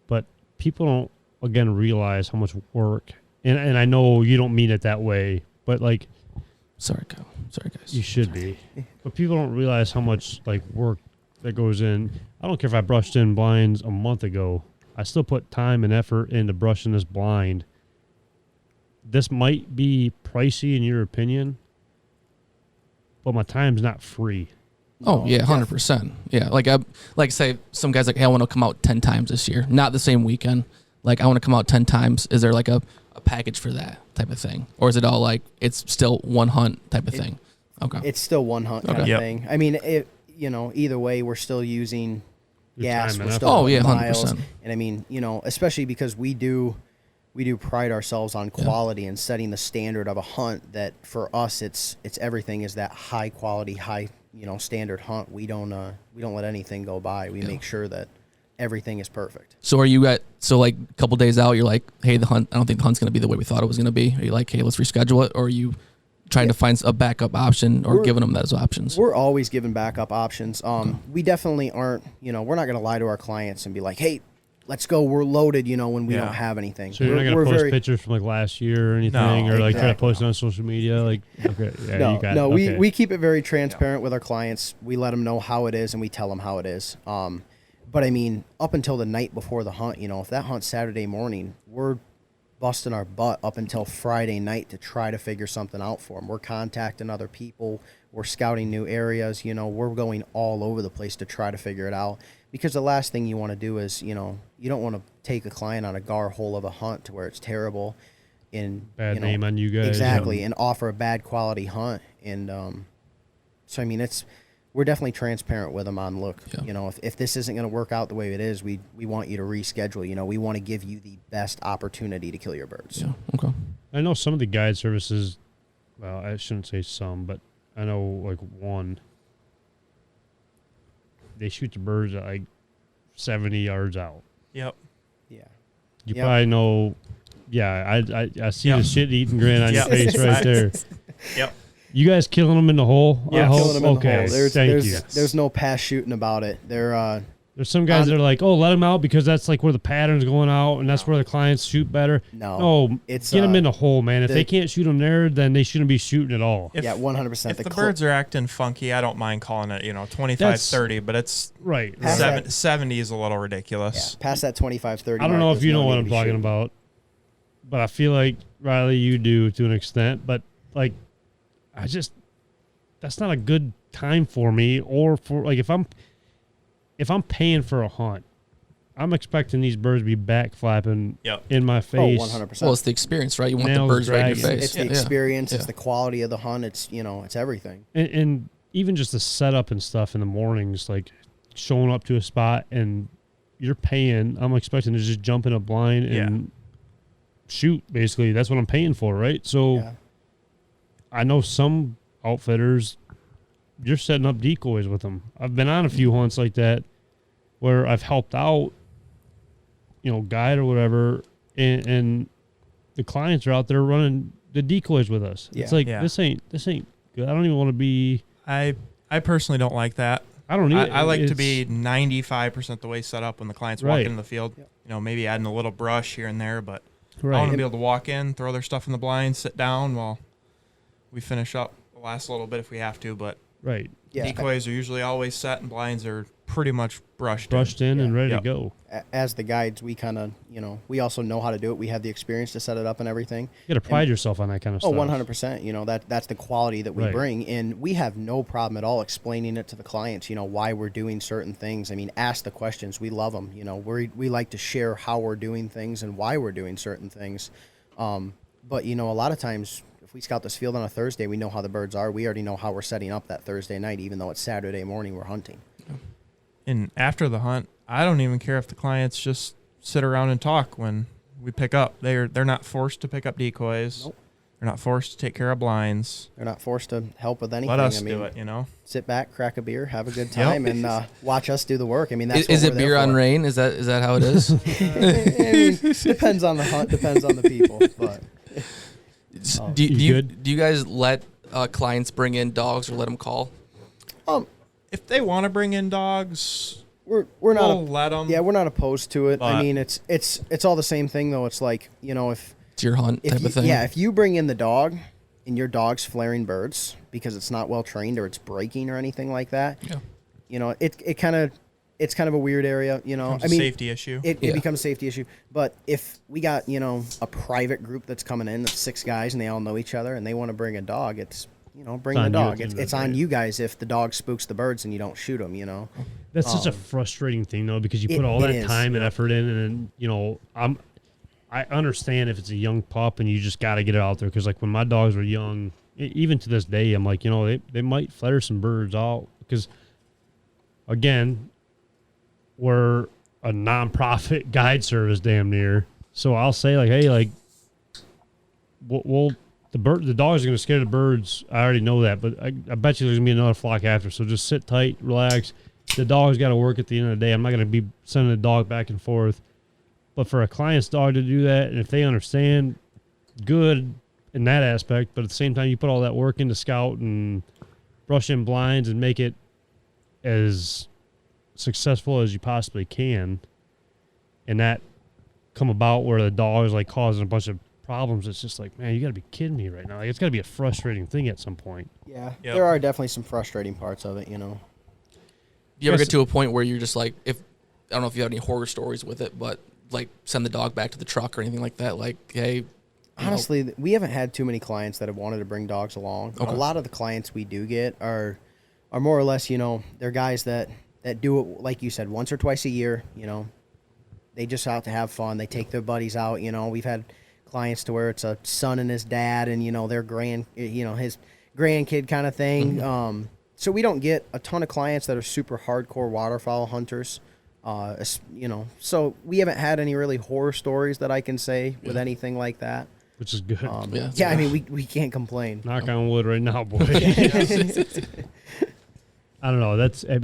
but people don't again realize how much work. And I know you don't mean it that way, but like, Sorry, Kyle. Sorry, guys. you should be. But people don't realize how much like work that goes in. I don't care if I brushed in blinds a month ago. I still put time and effort into brushing this blind. This might be pricey in your opinion, but my time's not free. Oh yeah, 100%. Yeah, like say some guys like, hey, I want to come out 10 times this year, not the same weekend. Like I want to come out 10 times. Is there like a package for that type of thing, or is it all like it's still one hunt type of thing? Okay, It's still one hunt kind of thing. I mean, either way, we're still using gas. We're still putting miles. 100%. And I mean, especially because we do pride ourselves on quality and setting the standard of a hunt. That for us, it's everything is that high quality, high standard hunt. We don't let anything go by. We make sure that everything is perfect. So are you like a couple days out, you're like, hey, the hunt, I don't think the hunt's going to be the way we thought it was going to be. Are you like, hey, let's reschedule it? Or are you trying to find a backup option or giving them those options? We're always giving backup options. We definitely aren't, we're not going to lie to our clients and be like, hey, let's go. We're loaded, when we don't have anything. So you're not going to post pictures from like last year or anything, or like try to post it on social media? Like, okay, yeah, we keep it very transparent with our clients. We let them know how it is and we tell them how it is. But I mean, up until the night before the hunt, if that hunt's Saturday morning, we're busting our butt up until Friday night to try to figure something out for them. We're contacting other people. We're scouting new areas. We're going all over the place to try to figure it out. Because the last thing you want to do is, you don't want to take a client on a gar hole of a hunt to where it's terrible and bad name on you guys. Exactly, and offer a bad quality hunt. And so I mean, we're definitely transparent with them on look. Yeah. If this isn't going to work out the way it is, we want you to reschedule. We want to give you the best opportunity to kill your birds. Yeah. Okay. I know some of the guide services. Well, I shouldn't say some, but I know like one. They shoot the birds at like 70 yards out. Yep. Yeah. You probably know. Yeah, I see the shit eating grin on your face right there. Yep. You guys killing them in the hole? Yeah, killing them in the hole. Thank you. There's no pass shooting about it. There's some guys that are like, oh, let them out because that's like where the pattern's going out and that's where the clients shoot better. No, get them in the hole, man. If they can't shoot them there, then they shouldn't be shooting at all. 100%. If the birds are acting funky, I don't mind calling it, 25, 30, but it's right. 70 is a little ridiculous. Yeah, past that 25, 30. I don't know if you know what I'm talking about, but I feel like, Riley, you do to an extent, but like, that's not a good time for me, or for like if I'm paying for a hunt, I'm expecting these birds to be back flapping in my face. 100%. Well, it's the experience, right? You want the birds right in your face. It's the experience. It's the quality of the hunt. It's it's everything. And even just the setup and stuff in the mornings, like showing up to a spot and you're paying. I'm expecting to just jump in a blind and shoot. Basically, that's what I'm paying for, right? So I know some outfitters, you're setting up decoys with them. I've been on a few hunts like that where I've helped out, guide or whatever, and the clients are out there running the decoys with us. It's like this ain't good. I don't even want to be. I personally don't like that. I don't either. I like to be 95% the way set up when the client's walking in the field. Maybe adding a little brush here and there, but I want to be able to walk in, throw their stuff in the blind, sit down while we finish up the last little bit if we have to, but decoys are usually always set and blinds are pretty much brushed in and ready to go. As the guides, we kind of, we also know how to do it. We have the experience to set it up and everything. You got to pride yourself on that kind of stuff. 100%. That's the quality that we bring, and we have no problem at all explaining it to the clients, why we're doing certain things. I mean, ask the questions. We love them. We like to share how we're doing things and why we're doing certain things. But, a lot of times, if we scout this field on a Thursday, we know how the birds are. We already know how we're setting up that Thursday night, even though it's Saturday morning we're hunting. And after the hunt, I don't even care if the clients just sit around and talk when we pick up. They're not forced to pick up decoys. Nope. They're not forced to take care of blinds. They're not forced to help with anything. Let us do it, Sit back, crack a beer, have a good time, and watch us do the work. I mean, that's is it beer on rain? Is that how it is? I mean, depends on the hunt, depends on the people. But do you guys let clients bring in dogs or let them call? If they want to bring in dogs, we'll let them. Yeah, we're not opposed to it. I mean, it's all the same thing though. It's like if it's your hunt type of thing. Yeah, if you bring in the dog and your dog's flaring birds because it's not well trained or it's breaking or anything like that, it's kind of a weird area. Safety issue. It becomes a safety issue. But if we got a private group that's coming in, that's 6 guys and they all know each other and they want to bring a dog, it's bring the dog. It's on you guys if the dog spooks the birds and you don't shoot them. That's such a frustrating thing though, because you put all that time and effort in, and then I understand if it's a young pup and you just got to get it out there, because like when my dogs were young, even to this day, I'm like, they might flutter some birds out, because again, we're a non-profit guide service damn near. So I'll say like, hey, like, the dogs are going to scare the birds. I already know that, but I bet you there's going to be another flock after. So just sit tight, relax. The dog's got to work at the end of the day. I'm not going to be sending the dog back and forth. But for a client's dog to do that, and if they understand, good in that aspect, but at the same time, you put all that work into scout and brush in blinds and make it as successful as you possibly can, and that come about where the dog is like causing a bunch of problems. It's just like, man, you got to be kidding me right now. Like, it's got to be a frustrating thing at some point. Yeah, there are definitely some frustrating parts of it. Do you ever get to a point where you're just like, I don't know if you have any horror stories with it, but like send the dog back to the truck or anything like that? Like, hey, honestly, we haven't had too many clients that have wanted to bring dogs along. Okay. A lot of the clients we do get are more or less, they're guys that do it, like you said, once or twice a year. They just out to have fun. They take their buddies out. We've had clients to where it's a son and his dad and, their his grandkid kind of thing. Mm-hmm. So we don't get a ton of clients that are super hardcore waterfowl hunters. So we haven't had any really horror stories that I can say with anything like that. Which is good. I mean, we can't complain. Knock on wood right now, boy. I don't know.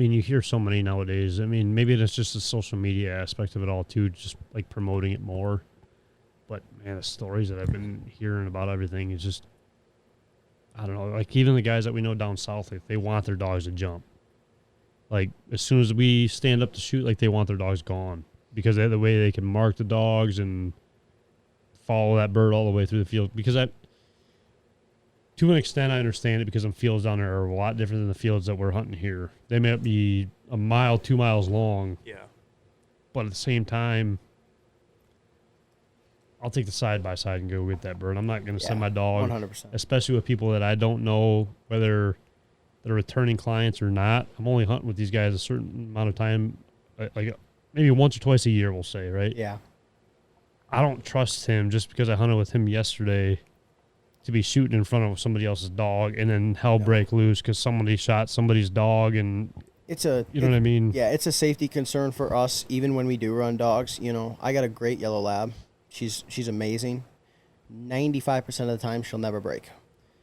You hear so many nowadays. I mean, maybe it's just the social media aspect of it all too, just like promoting it more. But man, the stories that I've been hearing about everything is just, I don't know. Like even the guys that we know down south, like they want their dogs to jump. Like, as soon as we stand up to shoot, like, they want their dogs gone. Because the way they can mark the dogs and follow that bird all the way through the field. Because to an extent, I understand it, because some fields down there are a lot different than the fields that we're hunting here. They may be a mile, 2 miles long. Yeah. But at the same time, I'll take the side-by-side and go get that bird. I'm not going to send my dog, 100%. Especially with people that I don't know whether they're returning clients or not. I'm only hunting with these guys a certain amount of time, like maybe once or twice a year, we'll say, right? Yeah. I don't trust him just because I hunted with him yesterday to be shooting in front of somebody else's dog and then hell break loose because somebody shot somebody's dog, and you know what I mean? Yeah, it's a safety concern for us even when we do run dogs. I got a great yellow lab. She's amazing. 95% of the time she'll never break.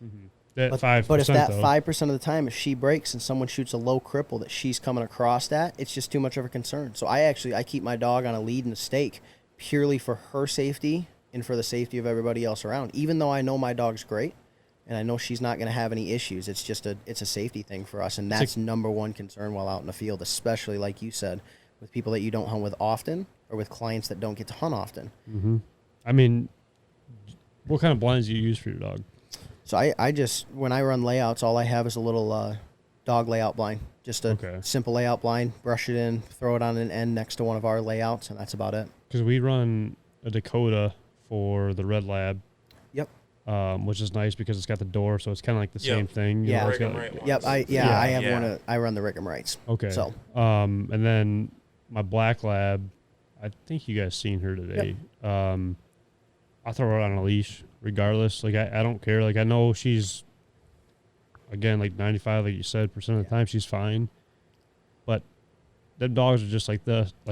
Mm-hmm. But if that 5% of the time, if she breaks and someone shoots a low cripple that she's coming across at, it's just too much of a concern. So I keep my dog on a lead and a stake purely for her safety and for the safety of everybody else around. Even though I know my dog's great and I know she's not going to have any issues, it's a safety thing for us, and that's number one concern while out in the field, especially like you said, with people that you don't hunt with often or with clients that don't get to hunt often. Mm-hmm. I mean, what kind of blinds do you use for your dog? So I just, when I run layouts, all I have is a little dog layout blind. Just a simple layout blind, brush it in, throw it on an end next to one of our layouts, and that's about it. Because we run a Dakota for the Red Lab. Yep. Which is nice because it's got the door, so it's kind of like the same thing. Yeah. I have one. I run the Rick'em Rights. Okay. So. And then my Black Lab, I think you guys seen her today. Yep. I throw her on a leash regardless. Like I don't care. Like I know she's, again, like 95, like you said, percent of the time she's fine. But them dogs are just like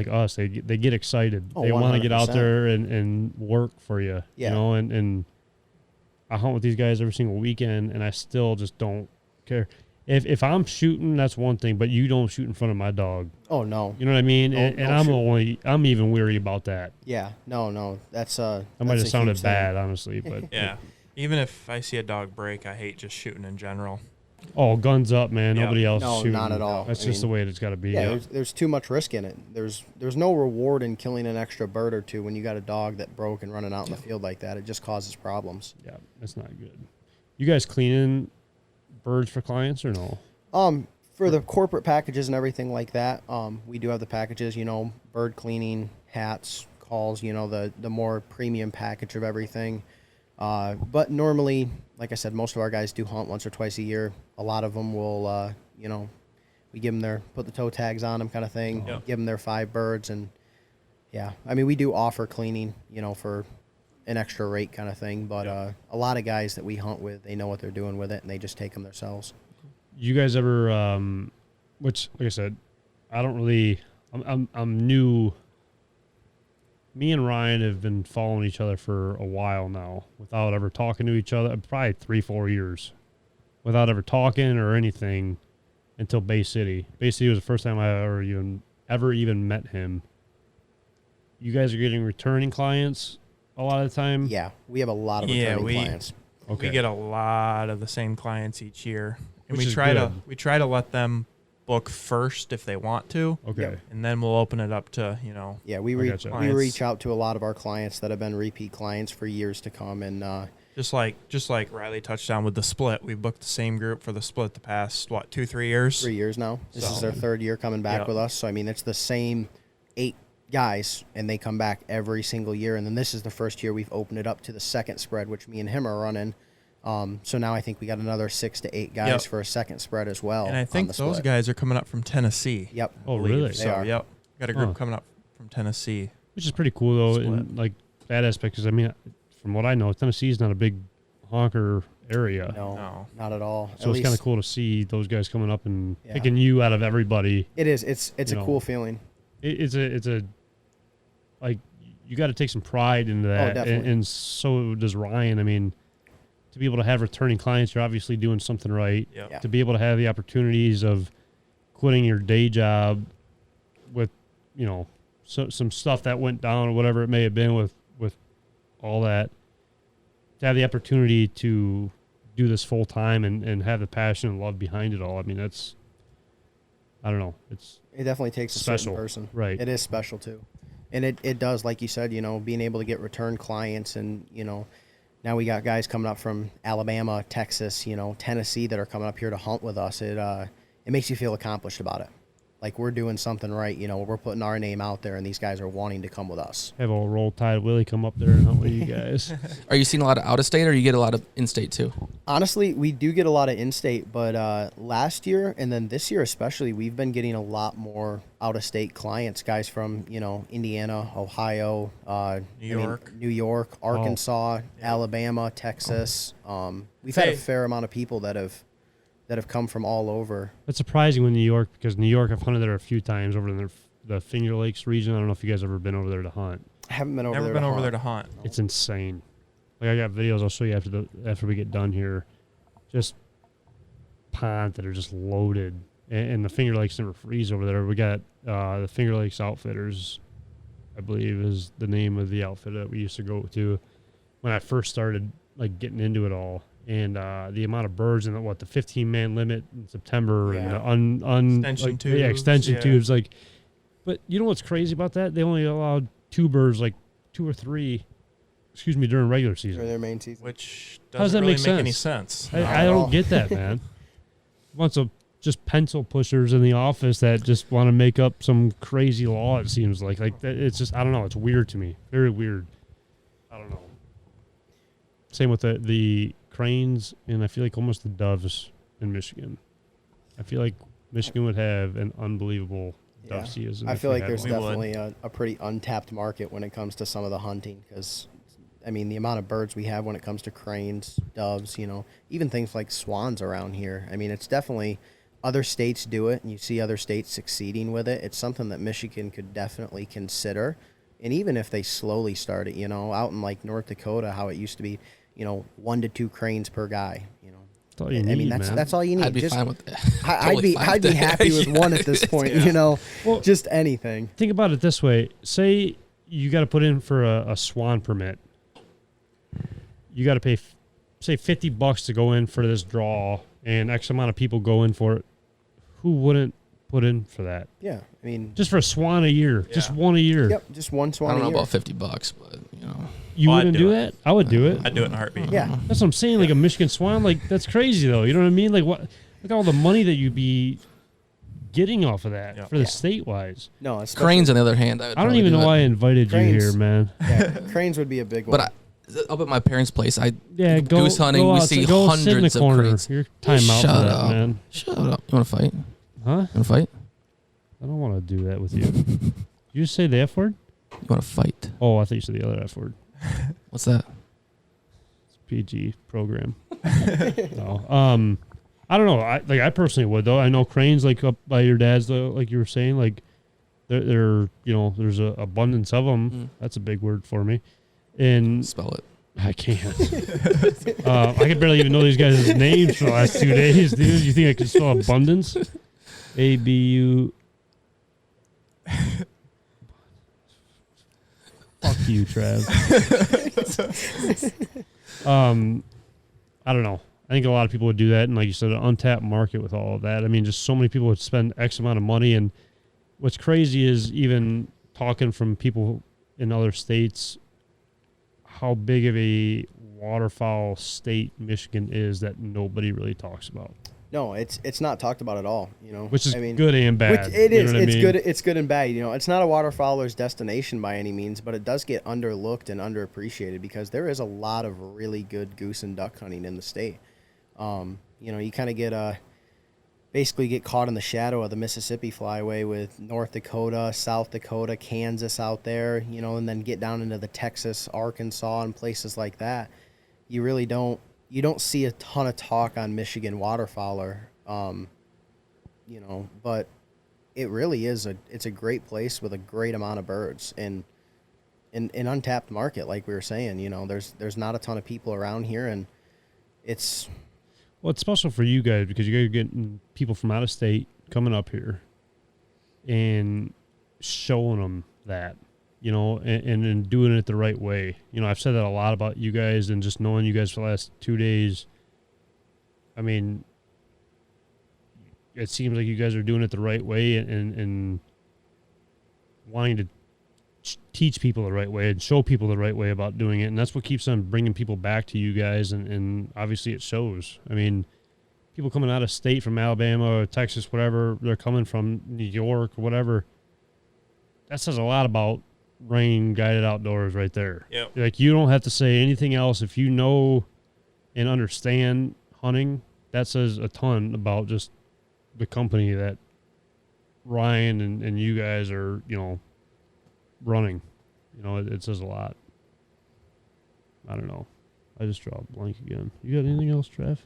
us. They get excited. They want to get out there and work for you. Yeah. And I hunt with these guys every single weekend, and I still just don't care. If I'm shooting, that's one thing, but you don't shoot in front of my dog. Oh no. You know what I mean? I'm even weary about that. Yeah. No. That's that might have sounded bad, honestly, but yeah. Even if I see a dog break, I hate just shooting in general. Oh, guns up, man. Yep. Nobody else is shooting. Not at all. That's just the way it's got to be. Yeah, there's too much risk in it. There's no reward in killing an extra bird or two when you got a dog that broke and running out in the field like that. It just causes problems. Yeah, that's not good. You guys cleaning birds for clients or no? For the corporate packages and everything like that, we do have the packages, bird cleaning, hats, calls, the more premium package of everything. But normally, like I said, most of our guys do hunt once or twice a year. A lot of them will, we give them put the toe tags on them kind of thing, give them their 5 birds. And yeah, I mean, we do offer cleaning, for an extra rate kind of thing. But a lot of guys that we hunt with, they know what they're doing with it and they just take them themselves. You guys ever, which, like I said, I don't really, I'm new. Me and Ryan have been following each other for a while now without ever talking to each other, probably 3-4 years without ever talking or anything until Bay City. Bay City was the first time I ever even met him. You guys are getting returning clients a lot of the time? Yeah, we have a lot of returning clients. Okay. We get a lot of the same clients each year. And Which we try to let them book first if they want to. Okay. Yep. And then we'll open it up to, Yeah, we reach out to a lot of our clients that have been repeat clients for years to come. And just like Riley touched on with the split, we booked the same group for the split the past, 2-3 years? 3 years now. This is their 3rd year coming back with us. So, I mean, it's the same 8 guys, and they come back every single year. And then this is the first year we've opened it up to the second spread, which me and him are running. So now I think we got another 6 to 8 guys for a second spread as well. And I think those guys are coming up from Tennessee. Yep. Oh, really? They are. Yep. Got a group coming up from Tennessee. Which is pretty cool, though, in, like, that aspect. Because, I mean, from what I know, Tennessee's not a big honker area. No, not at all. So it's kind of cool to see those guys coming up and picking you out of everybody. It is. It's a cool feeling. It's a like, you got to take some pride into that. Oh, definitely. And so does Ryan. I mean, to be able to have returning clients, you're obviously doing something right. Yep. Yeah. To be able to have the opportunities of quitting your day job with, some stuff that went down or whatever it may have been with all that, to have the opportunity to do this full time and have the passion and love behind it all. I mean, that's, I don't know. It definitely takes a special certain person. Right. It is special too. And it does, like you said, being able to get return clients and, now we got guys coming up from Alabama, Texas, Tennessee that are coming up here to hunt with us. It makes you feel accomplished about it. Like we're doing something right. We're putting our name out there and these guys are wanting to come with us. Have a Roll Tide Willie come up there and hunt with you guys. Are you seeing a lot of out of state, or you get a lot of in state too? Honestly, we do get a lot of in-state, but last year and then this year especially, we've been getting a lot more out-of-state clients, guys from, Indiana, Ohio, New York, Arkansas, Alabama, Texas. We've had a fair amount of people that have come from all over. That's surprising with New York, because New York, I've hunted there a few times over in the Finger Lakes region. I don't know if you guys ever been over there to hunt. I haven't been over Never there been to over hunt. there to hunt. It's insane. Like, I got videos I'll show you after we get done here. Just ponds that are just loaded. And the Finger Lakes never freeze over there. We got the Finger Lakes Outfitters, I believe is the name of the outfit that we used to go to when I first started like getting into it all. And the amount of birds and the 15-man limit in September and the extension tubes. Yeah, extension tubes. Like, but you know what's crazy about that? They only allowed 2 birds, like 2 or 3, during regular season. For their main season. Which How does doesn't that really make make sense? any sense. I don't get that, man. Bunch of just pencil pushers in the office that just want to make up some crazy law, it seems like. Like, it's just, I don't know. It's weird to me. Very weird. I don't know. Same with the cranes, and I feel like almost the doves in Michigan. I feel like Michigan would have an unbelievable dove season. I feel like there's one. definitely a pretty untapped market when it comes to some of the hunting, because, I mean, the amount of birds we have when it comes to cranes, doves, even things like swans around here. I mean, it's definitely, other states do it, and you see other states succeeding with it. It's something that Michigan could definitely consider. And even if they slowly start it, out in like North Dakota, how it used to be, 1 to 2 cranes per guy, That's all you need, I mean, that's all you need. I'd be Just, fine with that. I'd be happy with 1 at this point, Well, just anything. Think about it this way. Say you got to put in for a swan permit. You got to pay, say, $50 to go in for this draw, and X amount of people go in for it. Who wouldn't put in for that? Yeah, I mean, Just for a swan a year. Just one a year. yep, just 1 swan I don't a know year. about $50, but You I'd wouldn't do do it. that? I would do it. I'd do it in a heartbeat. Yeah, That's what I'm saying. Like a Michigan swan, like that's crazy though. You know what I mean? Like what? Look at all the money that you'd be getting off of that for the state wise. no, especially- cranes on the other hand, I don't even know why I invited Cranes. you here, man. Yeah, cranes would be a big one. But Up at my parents' place, go goose hunting. Go we outside, see go sit in the hundreds of corner. crates. You're time out for Shut that, up. man. Shut up. You want to fight? Huh? You want to fight? I don't want to do that with you. You just say the F word? You want to fight? Oh, I thought you said the other F word. What's that? It's PG program. No. I don't know. I personally would though. I know cranes like up by your dad's though, like you were saying, like they're there's a abundance of them. That's a big word for me. And Spell it. I can't. I could barely even know these guys' names for the last 2 days, dude. You think I could spell abundance? ABU. Fuck you, Trav. I don't know. I think a lot of people would do that, and like you said, an untapped market with all of that. I mean, just so many people would spend X amount of money, and what's crazy is even talking from people in other states, how big of a waterfowl state Michigan is that nobody really talks about. No, it's not talked about at all. Which is good and bad. Which it is. It's good. It's good and bad. It's not a waterfowler's destination by any means, but it does get underlooked and underappreciated because there is a lot of really good goose and duck hunting in the state. You kind of basically get caught in the shadow of the Mississippi flyway with North Dakota, South Dakota, Kansas out there, and then get down into the Texas, Arkansas, and places like that. You really don't see a ton of talk on Michigan waterfowler, but it really is it's a great place with a great amount of birds and an untapped market, like we were saying. There's not a ton of people around here, and it's special for you guys because you guys are getting people from out of state coming up here and showing them that, and doing it the right way. I've said that a lot about you guys and just knowing you guys for the last 2 days. I mean, it seems like you guys are doing it the right way and wanting to teach people the right way and show people the right way about doing it. And that's what keeps on bringing people back to you guys. And obviously it shows. I mean, people coming out of state from Alabama or Texas, whatever, they're coming from New York or whatever. That says a lot about Rain Guided Outdoors right there. Yep. Like, you don't have to say anything else. If you know and understand hunting, that says a ton about just the company that Ryan and you guys are, running. It says a lot. I don't know. I just draw a blank again. You got anything else, Trev?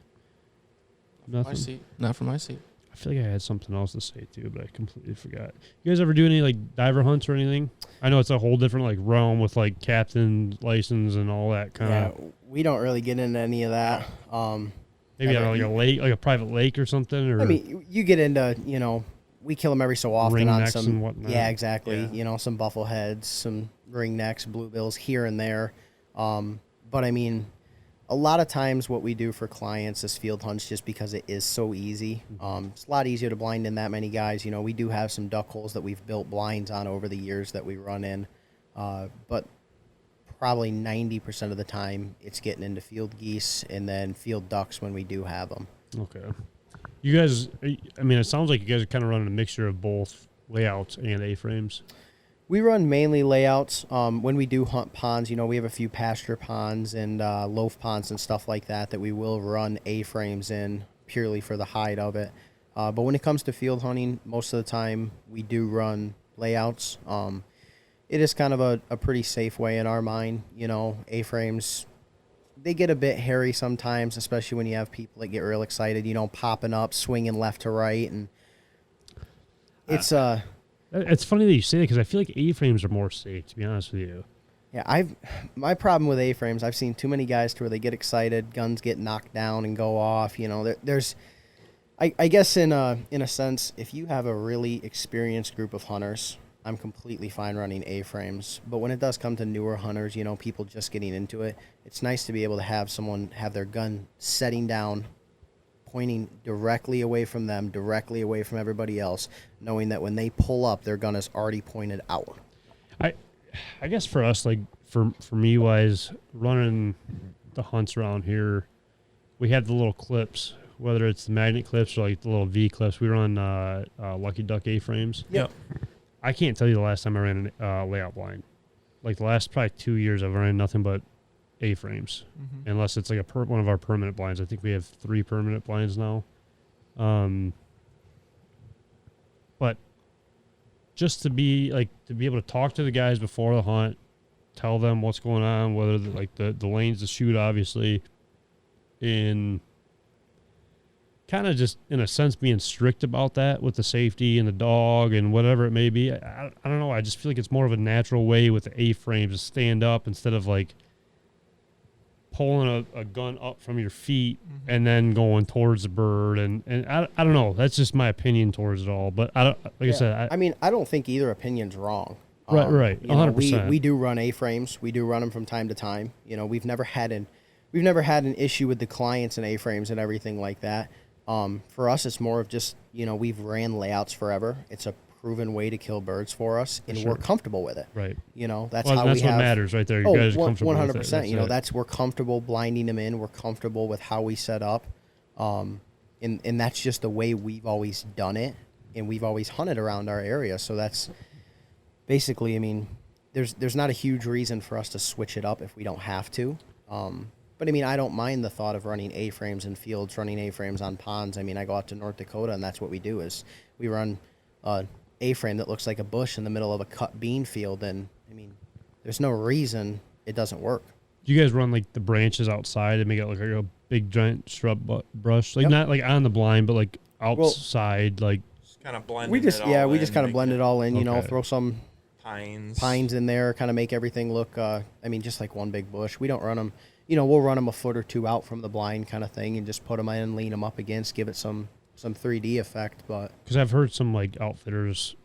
Nothing. My seat. Not from my seat. I feel like I had something else to say too, but I completely forgot. You guys ever do any like diver hunts or anything? I know it's a whole different like realm with like captain license and all that kind of. Yeah, we don't really get into any of that. Maybe on like a lake, like a private lake or something. Or I mean, you get into we kill them every so often on Ringnecks some. and whatnot. Yeah, exactly. Yeah. Some buffleheads, some ringnecks, bluebills here and there. But I mean, a lot of times what we do for clients is field hunts just because it is so easy. It's a lot easier to blind in that many guys. We do have some duck holes that we've built blinds on over the years that we run in. But probably 90% of the time it's getting into field geese and then field ducks when we do have them. Okay. You guys, I mean, it sounds like you guys are kind of running a mixture of both layouts and A-frames. We run mainly layouts. When we do hunt ponds, we have a few pasture ponds and loaf ponds and stuff like that we will run A-frames in purely for the hide of it. But when it comes to field hunting, most of the time we do run layouts. It is kind of a pretty safe way in our mind. A-frames, they get a bit hairy sometimes, especially when you have people that get real excited, popping up, swinging left to right. And it's It's funny that you say that because I feel like A-frames are more safe, to be honest with you. Yeah, my problem with A-frames, I've seen too many guys to where they get excited, guns get knocked down and go off. There's, I guess in a sense, if you have a really experienced group of hunters, I'm completely fine running A-frames. But when it does come to newer hunters, people just getting into it, it's nice to be able to have someone have their gun setting down, pointing directly away from them, directly away from everybody else, knowing that when they pull up, their gun is already pointed out. I guess for us, like for me wise, running the hunts around here, we have the little clips, whether it's the magnet clips or like the little V clips. We run Lucky Duck A-frames. Yep. I can't tell you the last time I ran a layout blind. Like the last probably 2 years, I've ran nothing but A-frames, unless it's like one of our permanent blinds. I think we have 3 permanent blinds now. But just to be able to talk to the guys before the hunt, tell them what's going on, whether the lanes to shoot, obviously, in kind of just in a sense being strict about that with the safety and the dog and whatever it may be. I don't know. I just feel like it's more of a natural way with the A-frames to stand up instead of like pulling a gun up from your feet and then going towards the bird. And I don't know. That's just my opinion towards it all. But I said, I mean, I don't think either opinion's wrong. Right. 100%. We do run A-frames. We do run them from time to time. You know, we've never had an issue with the clients and A-frames and everything like that. For us, it's more of just, you know, we've ran layouts forever. It's a proven way to kill birds for us, and we're comfortable with it. Right. You know, that's what matters right there. You guys are comfortable 100%. with it. You know, we're comfortable blinding them in. We're comfortable with how we set up. And that's just the way we've always done it, and we've always hunted around our area. So that's basically, I mean, there's not a huge reason for us to switch it up if we don't have to. But I mean, I don't mind the thought of running A-frames in fields, running A-frames on ponds. I mean, I go out to North Dakota, and that's what we do is we run A-frame that looks like a bush in the middle of a cut bean field. And I mean, there's no reason it doesn't work. Do you guys run like the branches outside and make it look like a big giant shrub brush? Like not like on the blind, but like outside, like Just kind of blend. We just kind of blend it all in. You know, throw some pines in there, kind of make everything look. I mean, just like one big bush. We don't run them. You know, we'll run them a foot or two out from the blind kind of thing, and just put them in, lean them up against, give it some 3D effect. But because I've heard some like outfitters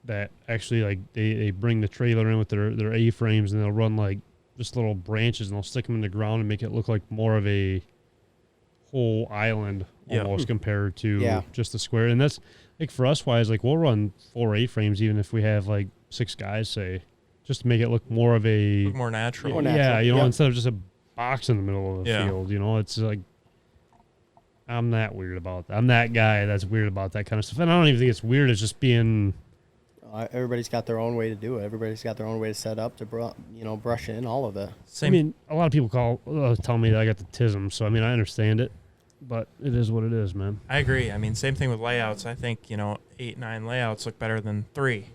that actually like they bring the trailer in with their A-frames, and they'll run like just little branches, and they'll stick them in the ground and make it look like more of a whole island almost compared to just the square. And that's like for us wise, like we'll run 4 A-frames even if we have like 6 guys, say, just to make it look more of a more natural. Yeah, you know, instead of just a box in the middle of the field, you know, it's like I'm that weird about that. I'm that guy that's weird about that kind of stuff. And I don't even think it's weird. It's just being. Everybody's got their own way to do it. Everybody's got their own way to set up to, brush in all of it. I mean, a lot of people tell me that I got the tism, so I mean, I understand it, but it is what it is, man. I agree. I mean, same thing with layouts. I think 8, 9 layouts look better than 3.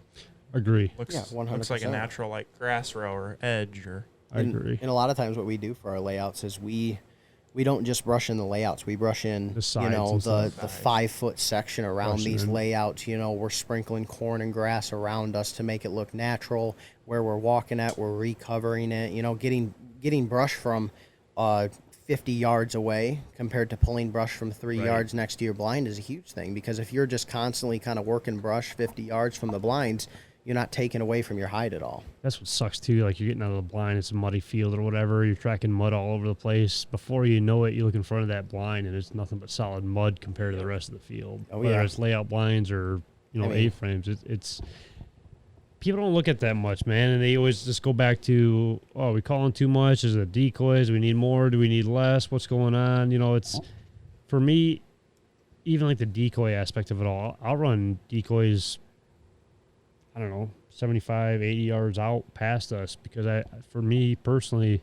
Agree. Looks 100%. Looks like a natural like grass row or edge or. I agree. And a lot of times what we do for our layouts is we don't just brush in the layouts. We brush in, the sides the 5-foot section around these layouts. You know, we're sprinkling corn and grass around us to make it look natural. Where we're walking at, we're recovering it. You know, getting brush from 50 yards away compared to pulling brush from 3 yards next to your blind is a huge thing. Because if you're just constantly kind of working brush 50 yards from the blinds, you're not taking away from your hide at all. That's what sucks too. Like you're getting out of the blind, it's a muddy field or whatever. You're tracking mud all over the place. Before you know it, you look in front of that blind and it's nothing but solid mud compared to the rest of the field. Whether it's layout blinds or A-frames, it's people don't look at that much, man. And they always just go back to, oh, we calling too much? Is it decoys? Do we need more? Do we need less? What's going on? You know, it's for me, even like the decoy aspect of it all. I'll run decoys, I don't know, 75, 80 yards out past us because for me personally,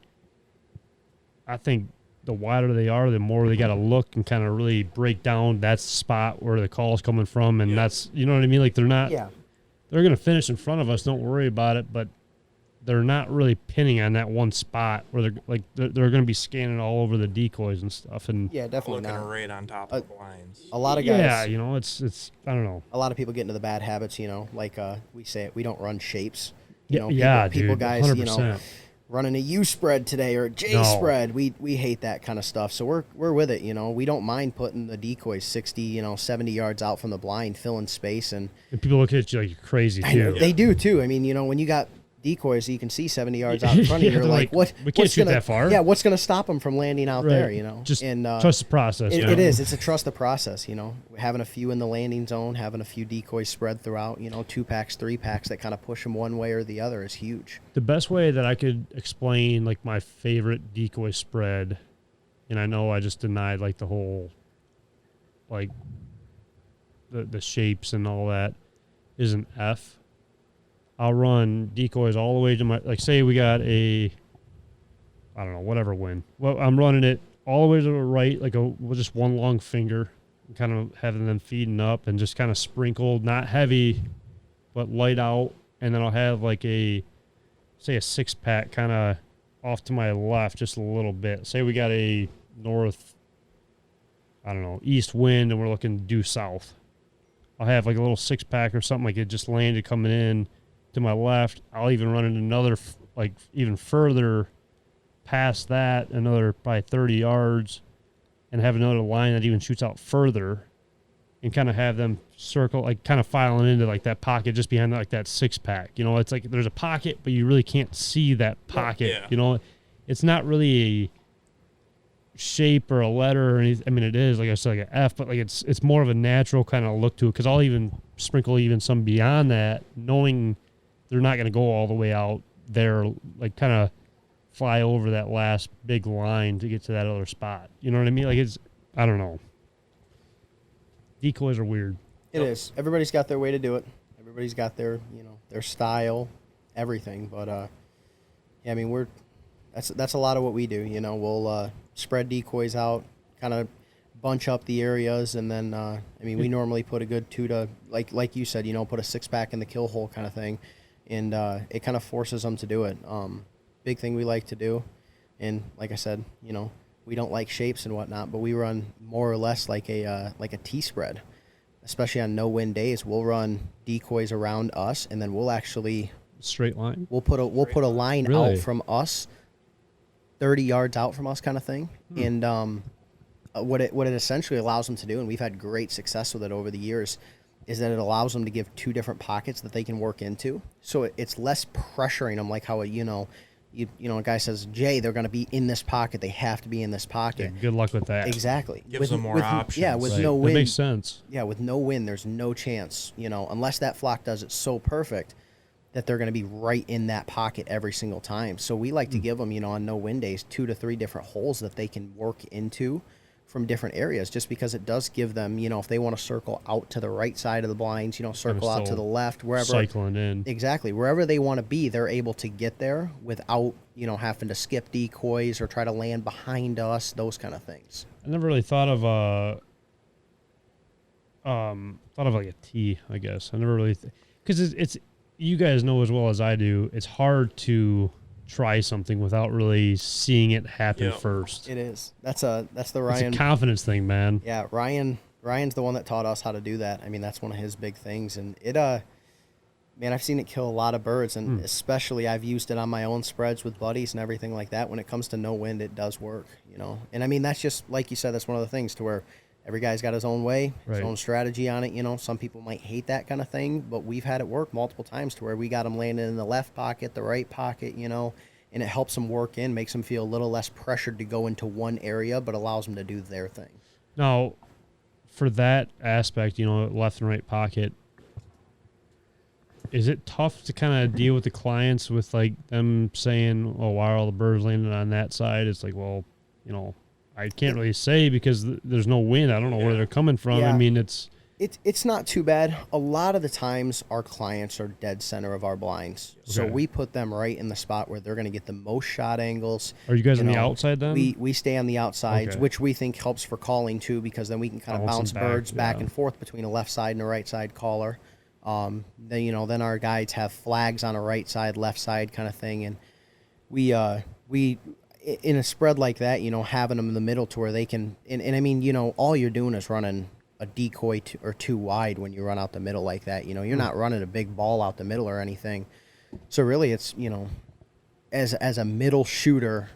I think the wider they are, the more they got to look and kind of really break down that's the spot where the call's coming from. And that's, you know what I mean? Like they're not, they're going to finish in front of us. Don't worry about it. But they're not really pinning on that one spot where they're going to be scanning all over the decoys and stuff. And definitely looking not. right on top of the blinds. A lot of guys. Yeah, you know, it's I don't know. A lot of people get into the bad habits, you know, like we say it, we don't run shapes. People dude, guys, 100%. Running a U spread today or a J spread. We hate that kind of stuff. So we're with it, you know. We don't mind putting the decoys 60, 70 yards out from the blind, filling space, and people look at you like you're crazy too. They do too. I mean, you know, when you got decoys so you can see 70 yards out in front of you, you're like, what? We can't shoot that far. Yeah, what's going to stop them from landing out there, you know? Just trust the process. It is. It's a trust the process, you know. Having a few in the landing zone, having a few decoys spread throughout, 2-packs, 3-packs that kind of push them one way or the other is huge. The best way that I could explain, like, my favorite decoy spread, and I know I just denied, like, the whole, like, the shapes and all that, is an F. I'll run decoys all the way to my, like, say we got a I don't know, whatever wind. Well, I'm running it all the way to the right, like just one long finger, kind of having them feeding up and just kind of sprinkled, not heavy, but light out. And then I'll have like a 6-pack kind of off to my left just a little bit. Say we got a east wind and we're looking due south. I'll have like a little 6-pack or something like it just landed coming in to my left. I'll even run in another, like even further past that, another probably 30 yards, and have another line that even shoots out further and kind of have them circle, like kind of filing into like that pocket just behind like that 6-pack. You know, it's like there's a pocket, but you really can't see that pocket. Yeah. You know, it's not really a shape or a letter or anything. I mean, it is, like I said, like an F, but like it's more of a natural kind of look to it, because I'll even sprinkle even some beyond that, knowing they're not going to go all the way out there, like kind of fly over that last big line to get to that other spot. You know what I mean? Like I don't know. Decoys are weird. It is. Everybody's got their way to do it. Everybody's got their, their style, everything. But yeah, I mean, that's a lot of what we do. We'll spread decoys out, kind of bunch up the areas, and then I mean, we normally put a good 2 to like you said, put a 6-pack in the kill hole kind of thing, and it kind of forces them to do it. Big thing we like to do, and like I said, we don't like shapes and whatnot, but we run more or less like a T-spread. Especially on no wind days, we'll run decoys around us, and then we'll actually straight line. We'll put a line Really? out from us, 30 yards out from us, kind of thing. And what it essentially allows them to do, and we've had great success with it over the years, is that it allows them to give 2 different pockets that they can work into. So it's less pressuring them, like how a guy says, Jay, they're going to be in this pocket. They have to be in this pocket. Yeah, good luck with that. Exactly. Gives them more options. Yeah, with Right. no wind. That makes sense. Yeah, with no wind, there's no chance, unless that flock does it so perfect that they're going to be right in that pocket every single time. So we like to give them, on no wind days, 2 to 3 different holes that they can work into from different areas, just because it does give them, if they want to circle out to the right side of the blinds, circle out to the left, wherever. Cycling in. Exactly. Wherever they want to be, they're able to get there without, having to skip decoys or try to land behind us, those kind of things. I never really thought of like a T, I guess. I never really, because it's you guys know as well as I do, it's hard to try something without really seeing it happen first. It is. That's the Ryan. It's a confidence thing, man. Yeah, Ryan's the one that taught us how to do that. I mean, that's one of his big things, and it man, I've seen it kill a lot of birds, and especially I've used it on my own spreads with buddies and everything like that. When it comes to no wind, it does work, And I mean, that's just like you said. That's one of the things to where every guy's got his own way, his own strategy on it. Some people might hate that kind of thing, but we've had it work multiple times to where we got them landing in the left pocket, the right pocket, and it helps them work in, makes them feel a little less pressured to go into one area, but allows them to do their thing. Now, for that aspect, left and right pocket, is it tough to kind of deal with the clients with like them saying, "Oh, why are all the birds landing on that side?" It's like, well, I can't really say because there's no wind. I don't know where they're coming from. Yeah. I mean, it's not too bad. A lot of the times our clients are dead center of our blinds. So Okay. we put them right in the spot where they're going to get the most shot angles. Are you guys on the outside then? We stay on the outsides, Okay. which we think helps for calling too, because then we can kind of Bounce bounce them back, birds back yeah. and forth between a left side and a right side caller. Then our guides have flags on a right side, left side kind of thing. And we in a spread like that, having them in the middle to where they can, and I mean, all you're doing is running a decoy or 2 wide when you run out the middle like that. You're not running a big ball out the middle or anything. So really it's, as a middle shooter,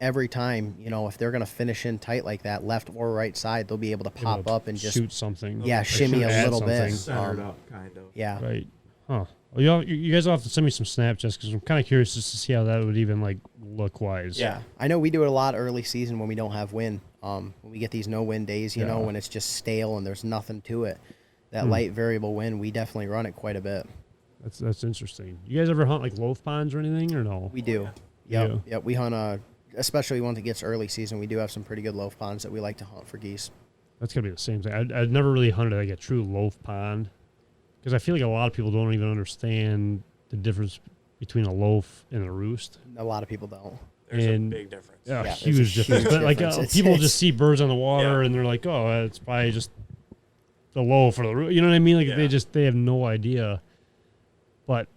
every time, if they're going to finish in tight like that, left or right side, they'll be able to pop up and just shoot something. Yeah, Or shimmy shoot a at little bit. something. Centered up, kind of. Yeah. Right. Huh. Well, you guys will have to send me some Snapchats because I'm kind of curious just to see how that would even like look wise. Yeah. I know we do it a lot early season when we don't have wind. When we get these no wind days, Yeah. when it's just stale and there's nothing to it. That light variable wind, we definitely run it quite a bit. That's interesting. You guys ever hunt like loaf ponds or anything or no? We do. Yeah. Yep. Yep. We hunt especially once it gets early season, we do have some pretty good loaf ponds that we like to hunt for geese. That's gonna be the same thing. I'd never really hunted like a true loaf pond because I feel like a lot of people don't even understand the difference between a loaf and a roost. A lot of people don't. There's and a big difference. yeah, there's a huge difference. huge But like difference. people It's- just see birds on the water and they're like, oh, it's probably just the low for the roof. You know what I mean? Like Yeah. they have no idea. But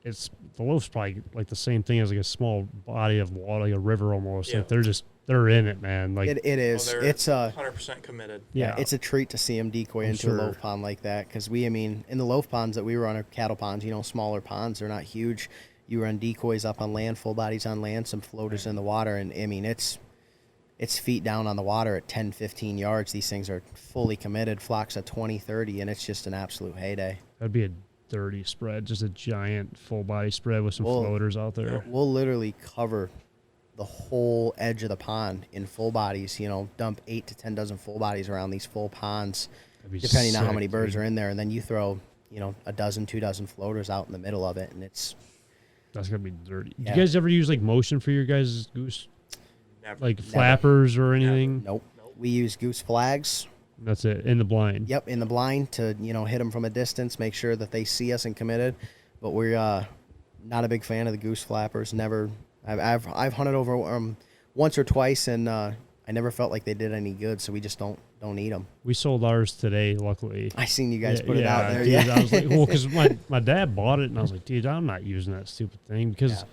the loaf's probably like the same thing as like a small body of water, like a river almost. Yeah. Like they're in it, man. Like it is. Well, It's 100% committed. yeah, it's a treat to see them decoy I'm into sure. a loaf pond like that because I mean, in the loaf ponds that we run are cattle ponds, smaller ponds. They're not huge. You run decoys up on land, full bodies on land, some floaters in the water, and I mean, it's feet down on the water at 10, 15 yards. These things are fully committed, flocks of 20, 30, and it's just an absolute heyday. that'd be a dirty spread, just a giant full body spread with some floaters out there. We'll literally cover the whole edge of the pond in full bodies, dump 8 to 10 dozen full bodies around these full ponds, That'd be depending on how sick, many birds dude. are in there. And then you throw, a dozen, 2 dozen floaters out in the middle of it. And it's, That's gonna be dirty. Yeah. Do you guys ever use like motion for your guys' goose, Never. like flappers or anything? nope. We use goose flags. That's it in the blind. Yep, in the blind to hit them from a distance, make sure that they see us and committed. But we're not a big fan of the goose flappers. Never, I've hunted over once or twice, and I never felt like they did any good. So we just don't eat them. We sold ours today, luckily. I seen you guys put it out there. Dude, Yeah, I was like, well, because my dad bought it, and I was like, dude, I'm not using that stupid thing because,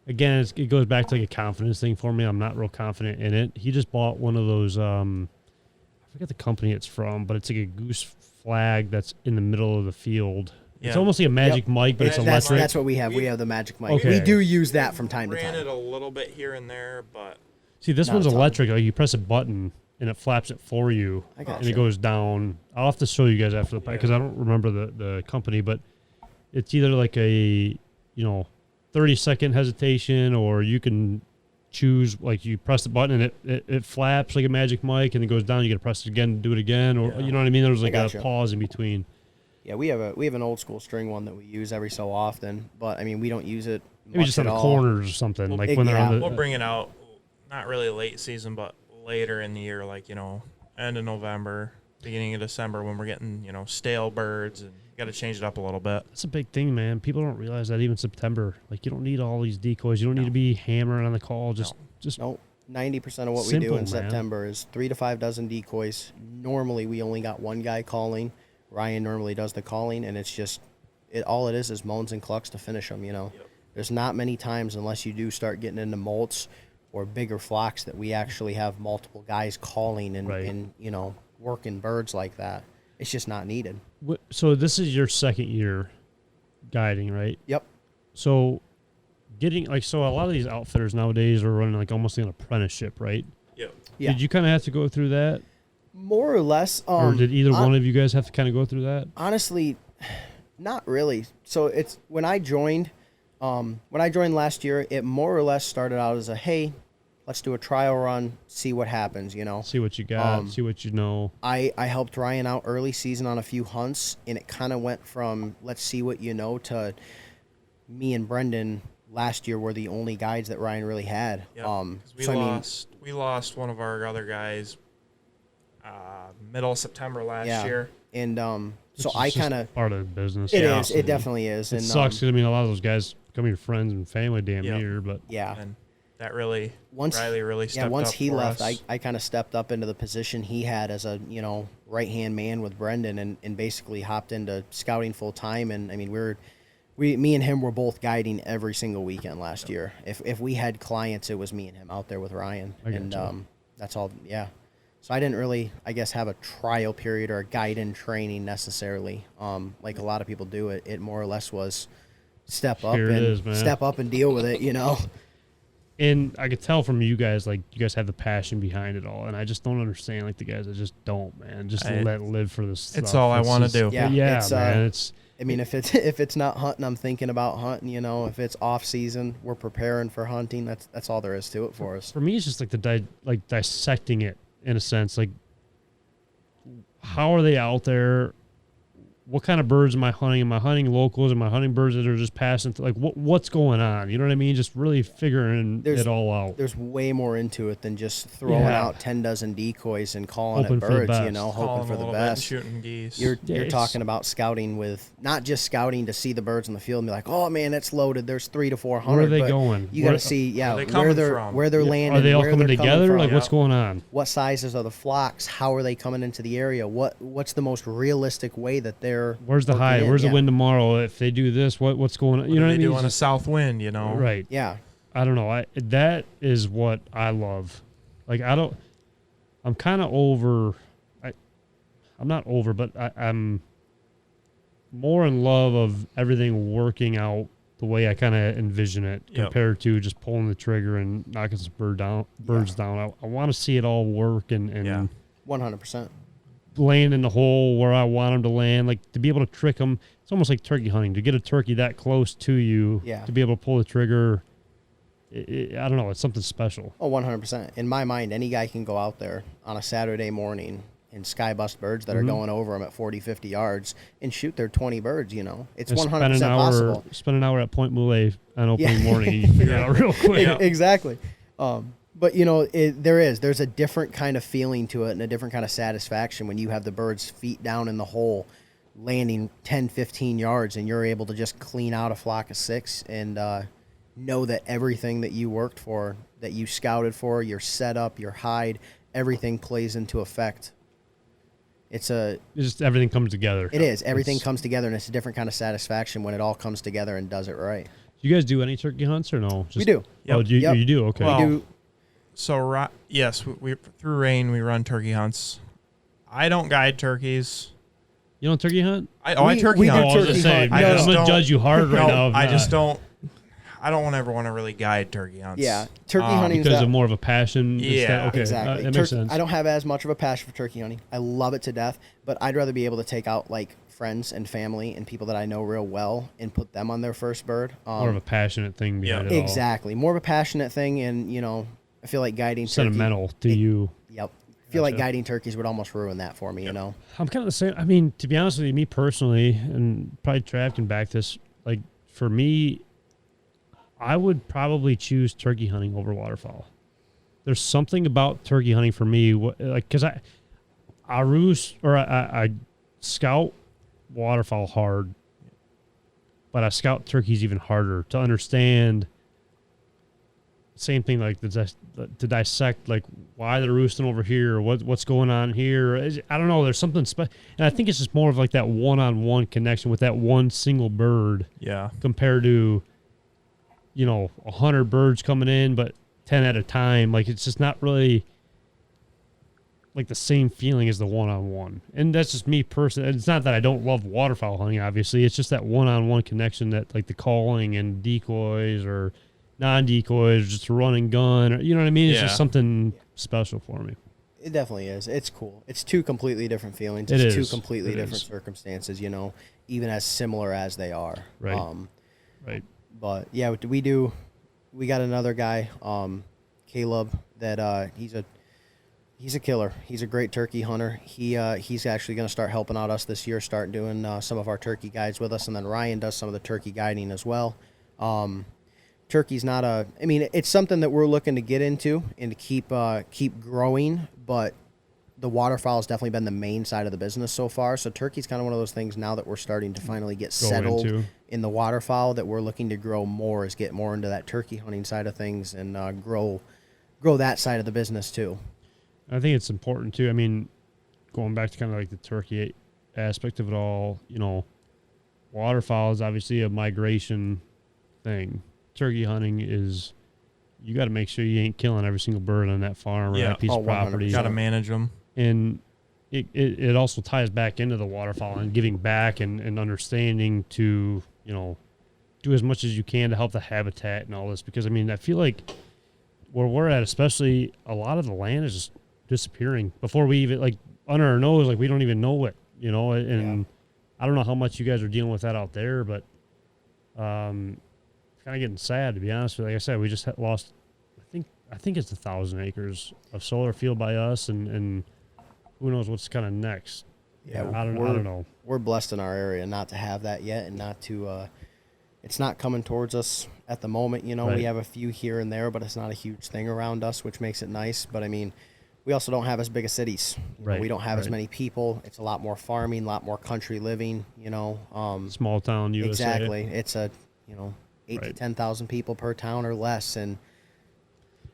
again, it goes back to like a confidence thing for me. I'm not real confident in it. He just bought one of those. I forget the company it's from, but it's like a goose flag that's in the middle of the field. It's Yeah. almost like a magic mic, but it's electric. that's what we have. We have the magic mic. Okay. We do use that from time to Ran time. it a little bit here and there, but See, this Not one's a ton. electric. Like you press a button and it flaps it for you, I gotcha. and it goes down. I'll have to show you guys after the because I don't remember the company, but it's either like a 30-second hesitation, or you can choose like you press the button and it flaps like a magic mic, and it goes down. You got to press it again, do it again, or you know what I mean. There's like gotcha. a pause in between. Yeah, we have an old school string one that we use every so often, but I mean we don't use it Maybe much just on at the all. corners or something, like when they're on the. we'll bring it out. Not really late season, but later in the year, like end of November, beginning of December, when we're getting stale birds, and you got to change it up a little bit. That's a big thing, man. People don't realize that even September, like you don't need all these decoys. You don't need to be hammering on the call. Just No, 90% of what we Simple, do in man. September is 3 to 5 dozen decoys. Normally, we only got one guy calling. Ryan normally does the calling, and it's just all it is moans and clucks to finish them. There's not many times unless you do start getting into molts or bigger flocks that we actually have multiple guys calling and, Right. and working birds like that. It's just not needed. So this is your second year guiding, right? Yep. So so a lot of these outfitters nowadays are running like almost an apprenticeship, right? Yep. Yeah. Did you kind of have to go through that, More or less. or did either one of you guys have to kind of go through that? Honestly, not really. So it's when I joined last year, it more or less started out as a, hey, let's do a trial run, see what happens, See what you got, see what you know. I helped Ryan out early season on a few hunts, and it kind of went from let's see what you know to me and Brendan last year were the only guides that Ryan really had. Yep. 'Cause we so we lost one of our other guys middle of September last year. and so It's I just kind of part of the business. it Yeah. is, it definitely is, It and sucks 'cause, I mean, a lot of those guys become your friends and family damn Yep. near, but yeah. And that really, Once Riley really stepped up. once he for left, us. I kind of stepped up into the position he had as a right hand man with Brendan, and basically hopped into scouting full time. And I mean me and him were both guiding every single weekend last year. If we had clients, it was me and him out there with Ryan, I and gotcha. that's all. Yeah. So I didn't really, I guess, have a trial period or a guide in training necessarily, like a lot of people do. It more or less was step up Here it and is, man. step up and deal with it. And I could tell from you guys, like, you guys have the passion behind it all. And I just don't understand, like, the guys that just don't, man. Just let live for this It's stuff. all I wanna just- do. Yeah, Yeah, it's, man. It's I mean, if it's not hunting, I'm thinking about hunting. If it's off season, we're preparing for hunting. That's all there is to it for us. for me, it's just like dissecting it in a sense. Like, how are they out there? what kind of birds am I hunting? Am I hunting locals? Am I hunting birds that are just passing? Like, what's going on? You know what I mean? Just really figuring it all out. There's way more into it than just throwing out 10 dozen decoys and calling Hoping it for the birds, best. you know, hoping for the best. Shooting geese. You're talking about scouting with, not just scouting to see the birds in the field and be like, oh man, it's loaded. There's 300 to 400. Where are they going? You got to see, where they're landing. Are they all where coming they're together? from. Like, what's going on? What sizes are the flocks? How are they coming into the area? What's the most realistic way that they're Where's the high? Where's the wind tomorrow? If they do this, what's going on? You know what I mean? Doing a south wind, you know? Right. Yeah. I don't know. That is what I love. Like, I'm kind of over. I'm not over, but I'm more in love of everything working out the way I kind of envision it compared to just pulling the trigger and knocking some birds down. I want to see it all work and 100%. land in the hole where I want them to land. Like, to be able to trick them, it's almost like turkey hunting. To get a turkey that close to you, to be able to pull the trigger, I don't know, it's something special. Oh, 100%. In my mind, any guy can go out there on a Saturday morning and sky bust birds that are going over them at 40, 50 yards and shoot their 20 birds, you know. It's 100% possible. Spend an hour at Point Moulet on opening morning, you can figure it out real quick. Exactly. But, you know, there's a different kind of feeling to it and a different kind of satisfaction when you have the birds feet down in the hole landing 10, 15 yards and you're able to just clean out a flock of 6 and know that everything that you worked for, that you scouted for, your setup, your hide, everything plays into effect. It's just everything comes together. It is. Everything comes together, and it's a different kind of sathsatisfaction when it all comes together and does it right. Do you guys do any turkey hunts or no? We do. Oh, you do? Okay. Well, we do. So, yes, we through rain, we run turkey hunts. I don't guide turkeys. You don't turkey hunt? I turkey hunt. I was just saying, I'm going to judge you hard right now. I just don't. I don't ever want to really guide turkey hunts. Yeah, turkey hunting because of more of a passion. Yeah, okay, exactly. That makes sense. I don't have as much of a passion for turkey hunting. I love it to death, but I'd rather be able to take out like friends and family and people that I know real well and put them on their first bird. More of a passionate thing behind it all. Exactly, more of a passionate thing, and you know, I feel like guiding sentimental to you. Yep. I feel like guiding turkeys would almost ruin that for me. You know. I'm kind of the same. I mean, to be honest with you, me personally, and probably Trav can back this. Like for me, I would probably choose turkey hunting over waterfowl. There's something about turkey hunting for me, like because I roost or I scout waterfowl hard, but I scout turkeys even harder to understand. Same thing, like to dissect, like why they're roosting over here, or what's going on here. I don't know. There's something special, and I think it's just more of like that one-on-one connection with that one single bird. Yeah. Compared to, 100 birds coming in, but 10 at a time. Like it's just not really like the same feeling as the one-on-one. And that's just me personally. It's not that I don't love waterfowl hunting. Obviously, it's just that one-on-one connection that like the calling and decoys or non-decoys, just a run and gun, or, you know what I mean? It's just something special for me. It definitely is. It's cool. It's two completely different feelings. It's two completely different circumstances, even as similar as they are. Right. Right. But yeah, we got another guy, Caleb, that he's a killer. He's a great turkey hunter. He's actually going to start helping out us this year, start doing some of our turkey guides with us, and then Ryan does some of the turkey guiding as well. Turkey's it's something that we're looking to get into and to keep growing, but the waterfowl has definitely been the main side of the business so far. So turkey's kind of one of those things now that we're starting to finally get settled in the waterfowl that we're looking to grow more, is get more into that turkey hunting side of things and grow that side of the business too. I think it's important too. I mean, going back to kind of like the turkey aspect of it all, waterfowl is obviously a migration thing. Turkey hunting is, you got to make sure you ain't killing every single bird on that farm or that piece of property. Got to manage them. And it also ties back into the waterfowl and giving back and understanding to, do as much as you can to help the habitat and all this. Because, I feel like where we're at, especially, a lot of the land is just disappearing before we even, like, under our nose, like, we don't even know it, and I don't know how much you guys are dealing with that out there, but kind of getting sad, to be honest with you. Like I said, we just lost, I think it's 1,000 acres of solar field by us, and who knows what's kind of next. Yeah, I don't know. We're blessed in our area not to have that yet, and not to. It's not coming towards us at the moment. You know, Right. we have a few here and there, but it's not a huge thing around us, which makes it nice. But I mean, we also don't have as big as cities. You know, Right, we don't have as right. many people. It's a lot more farming, a lot more country living. You know, Small town USA. exactly. It's a 8 to Right. 10,000 people per town or less, and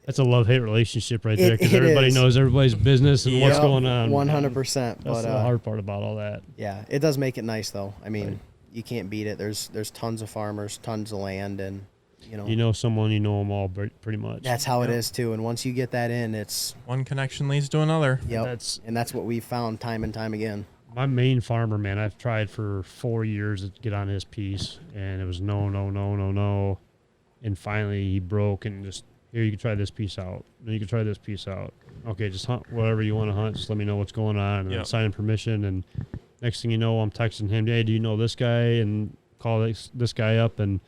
That's a love-hate relationship right there, because It everybody is. knows everybody's business and what's Yep, going on. 100%. That's But the hard part about all that. yeah, it does make it nice though. I mean, Right. you can't beat it. There's tons of farmers, tons of land, and You know someone, you know them all pretty much. that's how it Yep. is too. And once you get that in, it's One connection leads to another. and that's what we've found time and time again. My main farmer, man, I've tried for 4 years to get on his piece, and it was no. And finally he broke and just, here, you can try this piece out. Then you can try this piece out. Okay, just hunt whatever you want to hunt. Just let me know what's going on. And then Yep. sign permission. And next thing you know, I'm texting him, hey, do you know this guy? And call this guy up, and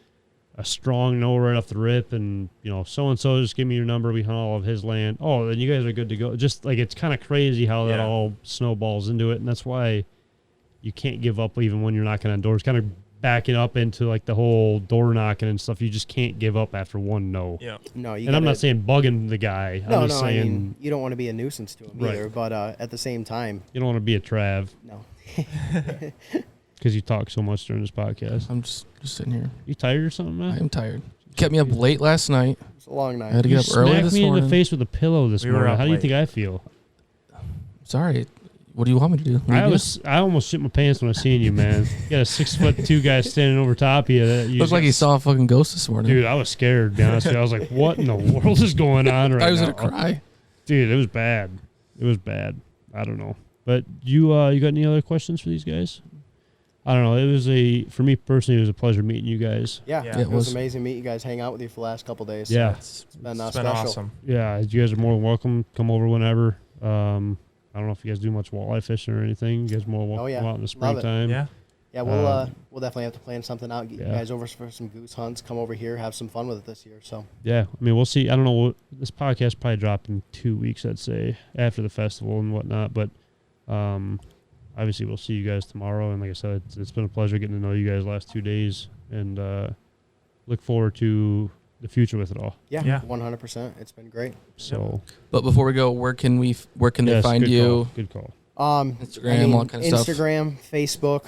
a strong no right off the rip. And, so-and-so, just give me your number. We hunt all of his land. Oh, then you guys are good to go. Just like, it's kind of crazy how that Yeah. all snowballs into it. And that's why you can't give up even when you're knocking on doors. Kind of backing up into like the whole door knocking and stuff. You just can't give up after one no. Yeah. No, you. And I'm gotta- not saying bugging the guy. No, I'm just saying I mean, you don't want to be a nuisance to him Right. either. But at the same time, you don't want to be a Trav no. because you talk so much during this podcast. I'm just sitting here. You tired or something, man? I'm tired. Kept me up late last night. It's a long I had night. to You get up early smacked this me in morning. the face with a pillow this We were morning. up How do you late. think I feel? Sorry. What do you want me to do? I almost shit my pants when I seen you, man. You got a 6'2" guy standing over top of you. Looked like he saw a fucking ghost this morning. Dude, I was scared, to be honest with you. I was like, what in the world is going on right now? I was gonna cry. Dude, it was bad. It was bad. I don't know. But you got any other questions for these guys? I don't know. For me personally, it was a pleasure meeting you guys. Yeah, Yeah. it was was. amazing to meet you guys, hang out with you for the last couple days. Yeah. It's been, been special. awesome. Yeah, you guys are more than welcome. Come over whenever. I don't know if you guys do much walleye fishing or anything. You guys are more than welcome Oh, yeah. to come out in the Love it. springtime. Yeah. Yeah, we'll definitely have to plan something out. Get you Yeah. guys over for some goose hunts. Come over here, have some fun with it this year. So Yeah, I mean, we'll see. I don't know. This podcast probably dropped in 2 weeks, I'd say, after the festival and whatnot. But obviously, we'll see you guys tomorrow. And like I said, it's been a pleasure getting to know you guys the last 2 days, and look forward to the future with it all. Yeah. 100%. It's been great. So, But before we go, where can they yes, find good you? call, good call. Instagram, all kind of stuff. Instagram, Facebook,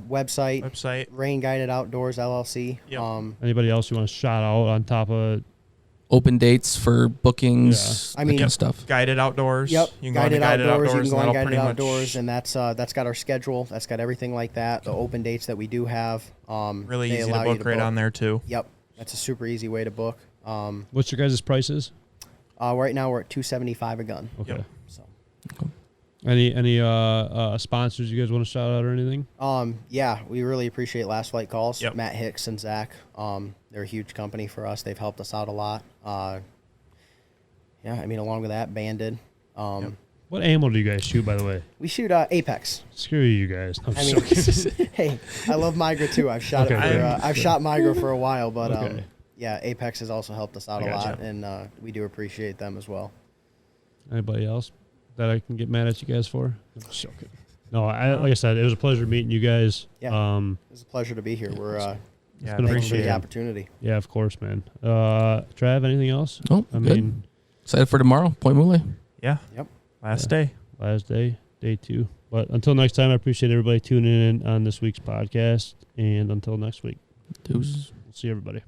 website, Website. Rain Guided Outdoors LLC. Yep. Anybody else you want to shout out on top of? Open dates for bookings. Yeah. I that mean- kind of stuff. Guided Outdoors. Yep. You can go on to Guided Guided Outdoors. You Outdoors. can go on and that'll Guided pretty Outdoors, much and that's got our schedule. That's got everything like that. The open dates that we do have. really they easy allow to you book right on there too. Yep. That's a super easy way to book. What's your guys' prices? Right now we're at $275 a gun. Okay. Yep. So. Any sponsors you guys want to shout out or anything? Yeah, we really appreciate Last Flight Calls. Yep. Matt Hicks and Zach. They're a huge company for us. They've helped us out a lot. Yeah, I mean, along with that, Banded. Yep. What ammo do you guys shoot, by the way? We shoot Apex. Screw you guys. I'm I just mean, joking. hey, I love Migra too. I've shot Okay. it. I've shot Migra for a while, but Okay. yeah, Apex has also helped us out I a gotcha. lot, and we do appreciate them as well. Anybody else that I can get mad at you guys for? I'm just joking. No, like I said, it was a pleasure meeting you guys. Yeah. It was a pleasure to be here. We're Yeah, been a thankful for appreciate the it. opportunity. Yeah, of course, man. Trav, anything else? Oh, I good. mean, Excited for tomorrow. Point Mule. Yeah. Yep. Last Yeah. day. last day, day 2. But until next time, I appreciate everybody tuning in on this week's podcast. And until next week, Deuces. we'll see everybody.